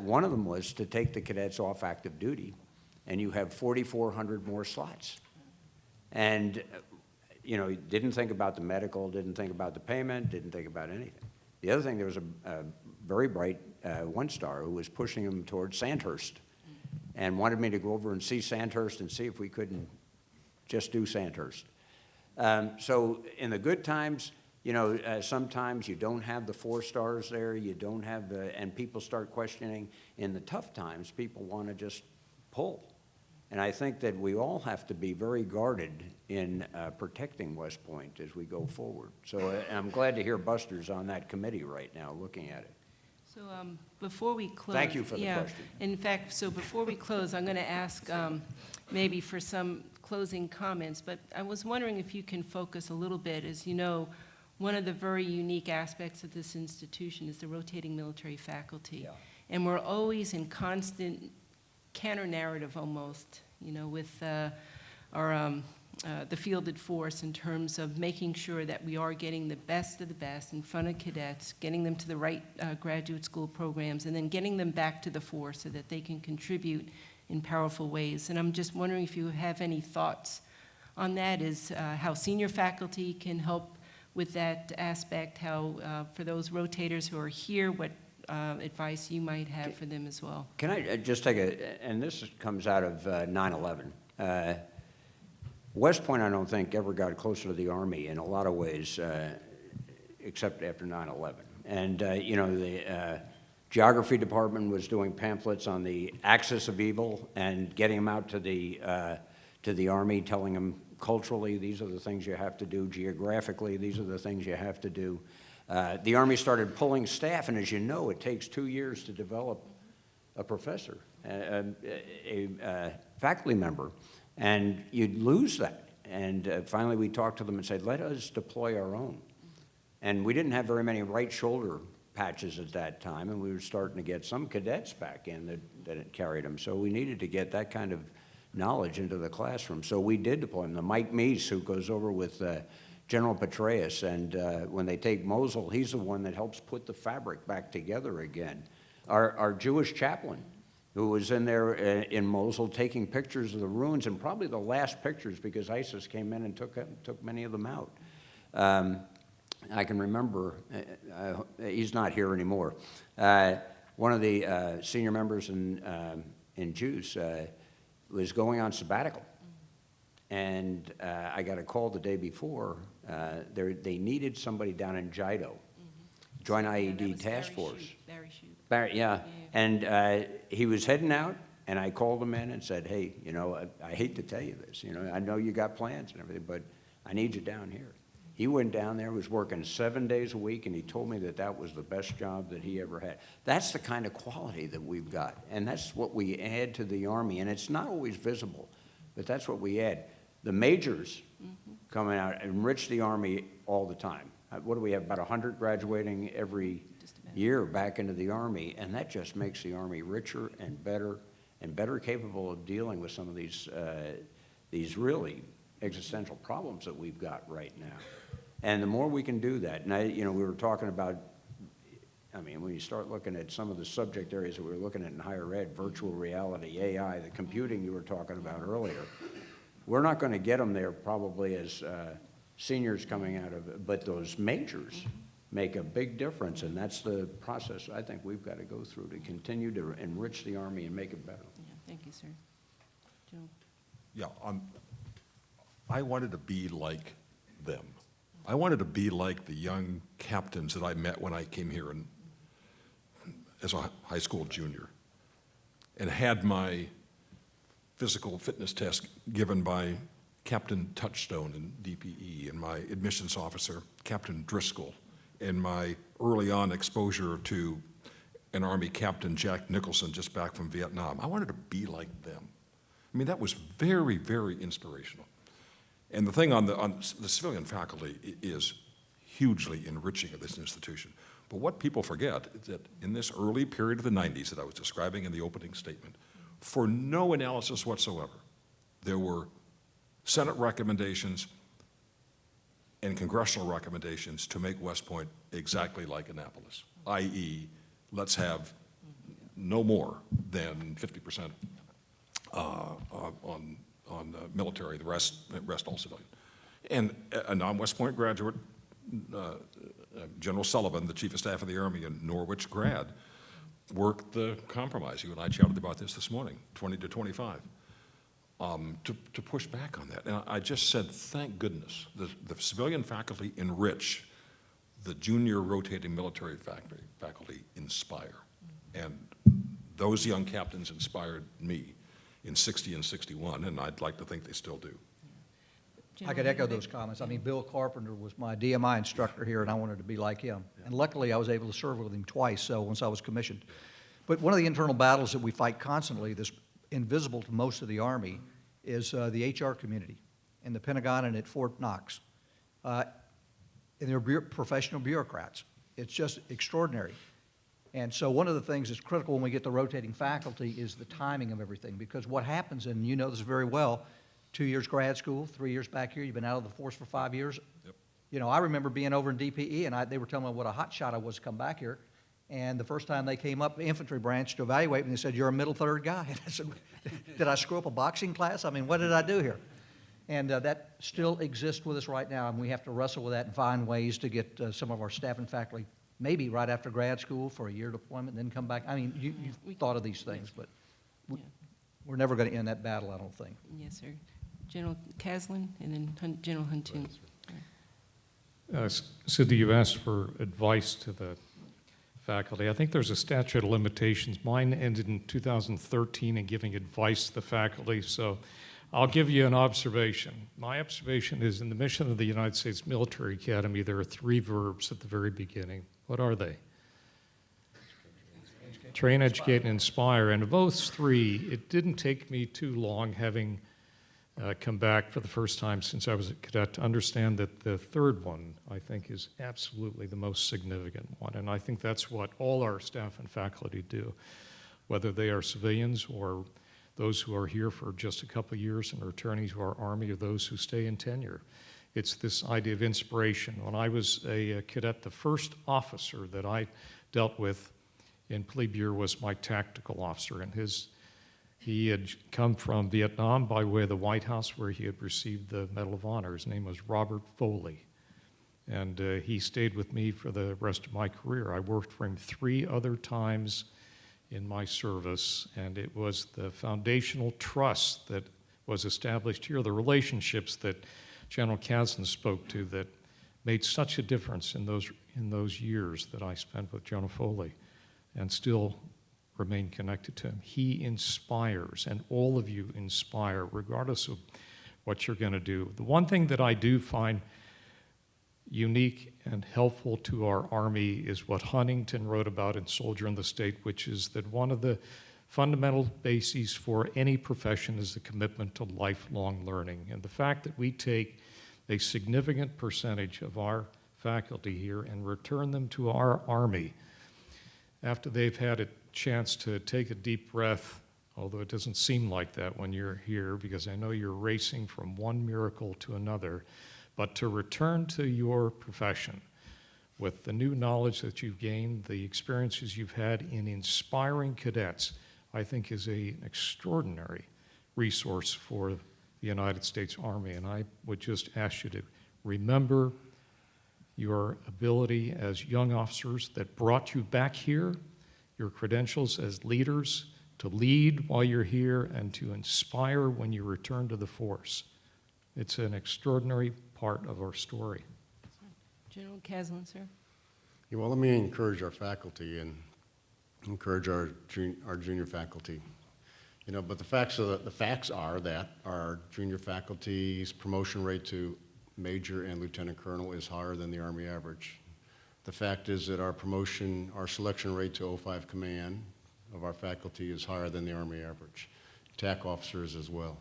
One of them was to take the cadets off active duty, and you have 4,400 more slots. And, didn't think about the medical, didn't think about the payment, didn't think about anything. The other thing, there was a very bright one-star who was pushing him towards Sandhurst and wanted me to go over and see Sandhurst and see if we couldn't just do Sandhurst. So in the good times, sometimes you don't have the 4 stars there, you don't have and people start questioning. In the tough times, people want to just pull. And I think that we all have to be very guarded in protecting West Point as we go forward. So I'm glad to hear Buster's on that committee right now looking at it. So before we close. Thank you for the question. In fact, so before we close, I'm going to ask maybe for some closing comments, but I was wondering if you can focus a little bit. As you know, one of the very unique aspects of this institution is the rotating military faculty. Yeah. And we're always in constant counter-narrative almost, with the fielded force in terms of making sure that we are getting the best of the best in front of cadets, getting them to the right graduate school programs, and then getting them back to the force so that they can contribute in powerful ways. And I'm just wondering if you have any thoughts on that, is how senior faculty can help with that aspect, how for those rotators who are here, what advice you might have for them as well. Can I just take and this comes out of 9/11. West Point, I don't think, ever got closer to the Army in a lot of ways, except after 9/11. And, the geography department was doing pamphlets on the axis of evil and getting them out to the Army, telling them culturally, these are the things you have to do. Geographically, these are the things you have to do. The Army started pulling staff, and as you know, it takes 2 years to develop a professor, a faculty member, and you'd lose that. And finally, we talked to them and said, let us deploy our own. And we didn't have very many right shoulder patches at that time, and we were starting to get some cadets back in that had carried them. So we needed to get that kind of knowledge into the classroom. So we did deploy them. The Mike Meese, who goes over with General Petraeus, and when they take Mosul, he's the one that helps put the fabric back together again. Our Jewish chaplain, who was in there in Mosul taking pictures of the ruins, and probably the last pictures because ISIS came in and took many of them out. I can remember, he's not here anymore, one of the senior members in Jews was going on sabbatical. And I got a call the day before. They needed somebody down in Jido, Joint IED Task Force. Barry Yeah. And he was heading out, and I called him in and said, hey, I hate to tell you this. I know you got plans and everything, but I need you down here. He went down there, was working 7 days a week, and he told me that was the best job that he ever had. That's the kind of quality that we've got, and that's what we add to the Army, and it's not always visible, but that's what we add. The majors coming out enrich the Army all the time. What do we have, about 100 graduating every year back into the Army, and that just makes the Army richer and better capable of dealing with some of these really existential problems that we've got right now. And the more we can do that, and we were talking about I mean, when you start looking at some of the subject areas that we were looking at in higher ed, virtual reality, AI, the computing you were talking about earlier, we're not going to get them there probably as seniors coming out of it, but those majors make a big difference, and that's the process I think we've got to go through to continue to enrich the Army and make it better. Yeah, thank you, sir. General. Yeah, I wanted to be like them. I wanted to be like the young captains that I met when I came here as a high school junior and had my physical fitness test given by Captain Touchstone in DPE and my admissions officer, Captain Driscoll, and my early on exposure to an Army Captain, Jack Nicholson, just back from Vietnam. I wanted to be like them. I mean, that was very, very inspirational. And the thing on the civilian faculty is hugely enriching of this institution. But what people forget is that in this early period of the 90s that I was describing in the opening statement, for no analysis whatsoever, there were Senate recommendations and congressional recommendations to make West Point exactly like Annapolis, i.e., let's have no more than 50% on the military, the rest all civilian. And a non-West Point graduate, General Sullivan, the Chief of Staff of the Army and Norwich grad, worked the compromise. You and I chatted about this morning, 20 to 25, to push back on that. And I just said, thank goodness, the civilian faculty enrich, the junior rotating military faculty inspire. And those young captains inspired me in 60 and 61, and I'd like to think they still do. I could echo those comments. I mean, Bill Carpenter was my DMI instructor here, and I wanted to be like him. And luckily, I was able to serve with him twice, so once I was commissioned. But one of the internal battles that we fight constantly that's invisible to most of the Army is the HR community in the Pentagon and at Fort Knox. And they're professional bureaucrats. It's just extraordinary. And so one of the things that's critical when we get the rotating faculty is the timing of everything, because what happens, and you know this very well, 2 years grad school, 3 years back here, you've been out of the force for 5 years. Yep. You know, I remember being over in DPE, and they were telling me what a hot shot I was to come back here. And the first time they came up, the infantry branch, to evaluate me, they said, "You're a middle third guy." And I said, "Did I screw up a boxing class? I mean, what did I do here?" And that still exists with us right now, and we have to wrestle with that and find ways to get some of our staff and faculty maybe right after grad school for a year deployment and then come back. I mean, you've thought of these things, but we're never going to end that battle, I don't think. Yes, sir. General Caslin and then General Huntoon. Cindy, you asked for advice to the faculty. I think there's a statute of limitations. Mine ended in 2013 in giving advice to the faculty, so I'll give you an observation. My observation is in the mission of the United States Military Academy, there are 3 verbs at the very beginning. What are they? Train, educate, and inspire. And of those 3, it didn't take me too long, having come back for the first time since I was a cadet, to understand that the 3rd one, I think, is absolutely the most significant one. And I think that's what all our staff and faculty do, whether they are civilians or those who are here for just a couple of years and are returning to our Army, or those who stay in tenure. It's this idea of inspiration. When I was a cadet, the first officer that I dealt with in plebe year was my tactical officer, and he had come from Vietnam by way of the White House, where he had received the Medal of Honor. His name was Robert Foley, and he stayed with me for the rest of my career. I worked for him 3 other times in my service, and it was the foundational trust that was established here, the relationships that General Caslin spoke to, that made such a difference in those years that I spent with General Foley, and still remain connected to him. He inspires, and all of you inspire, regardless of what you're going to do. The one thing that I do find unique and helpful to our Army is what Huntington wrote about in Soldier in the State, which is that one of the fundamental bases for any profession is the commitment to lifelong learning. And the fact that we take a significant percentage of our faculty here and return them to our Army after they've had a chance to take a deep breath, although it doesn't seem like that when you're here, because I know you're racing from one miracle to another, but to return to your profession with the new knowledge that you've gained, the experiences you've had in inspiring cadets, I think is an extraordinary resource for the United States Army. And I would just ask you to remember your ability as young officers that brought you back here, your credentials as leaders, to lead while you're here and to inspire when you return to the force. It's an extraordinary part of our story. General Caslin, sir. Yeah, well, let me encourage our faculty and encourage our junior faculty. You know, but the facts are that our junior faculty's promotion rate to major and lieutenant colonel is higher than the Army average. The fact is that our selection rate to 05 command of our faculty is higher than the Army average. TAC officers as well.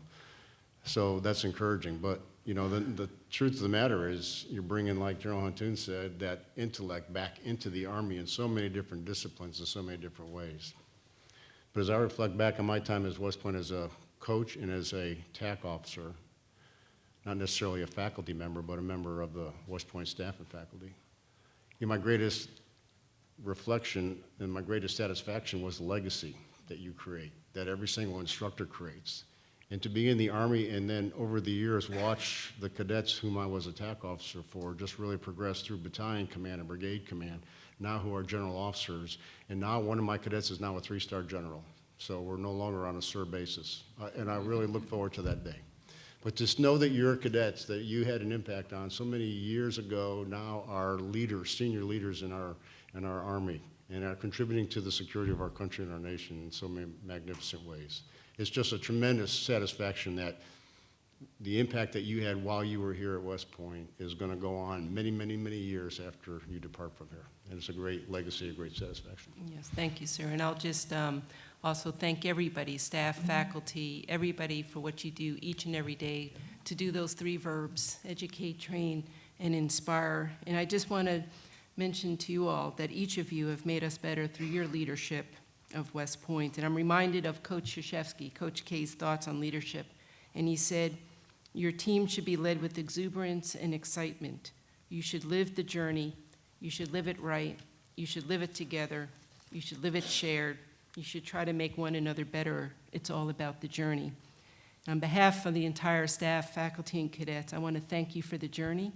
So that's encouraging. But, you know, the truth of the matter is you're bringing, like General Huntoon said, that intellect back into the Army in so many different disciplines in so many different ways. But as I reflect back on my time as West Point as a coach and as a TAC officer, not necessarily a faculty member, but a member of the West Point staff and faculty, you know, my greatest reflection and my greatest satisfaction was the legacy that you create, that every single instructor creates. And to be in the Army and then over the years watch the cadets whom I was a TAC officer for just really progress through battalion command and brigade command, now who are general officers. And now one of my cadets is now a 3-star general. So we're no longer on a SIR basis. And I really look forward to that day. But just know that your cadets that you had an impact on so many years ago now are leaders, senior leaders in our Army, and are contributing to the security of our country and our nation in so many magnificent ways. It's just a tremendous satisfaction that the impact that you had while you were here at West Point is going to go on many, many, many years after you depart from here. And it's a great legacy, a great satisfaction. Yes, thank you, sir. And I'll just also thank everybody, staff, faculty, everybody for what you do each and every day to do those 3 verbs, educate, train, and inspire. And I just want to mention to you all that each of you have made us better through your leadership of West Point. And I'm reminded of Coach Krzyzewski, Coach K's thoughts on leadership. And he said, your team should be led with exuberance and excitement. You should live the journey. You should live it right. You should live it together. You should live it shared. You should try to make one another better. It's all about the journey. On behalf of the entire staff, faculty, and cadets, I want to thank you for the journey.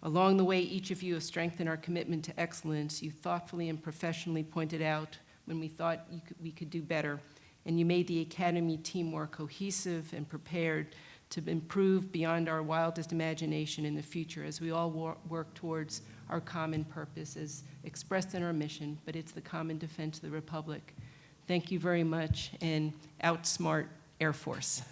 Along the way, each of you have strengthened our commitment to excellence. You thoughtfully and professionally pointed out when we thought we could do better, and you made the Academy team more cohesive and prepared to improve beyond our wildest imagination in the future as we all work towards our common purpose as expressed in our mission, but it's the common defense of the Republic. Thank you very much, and outsmart Air Force.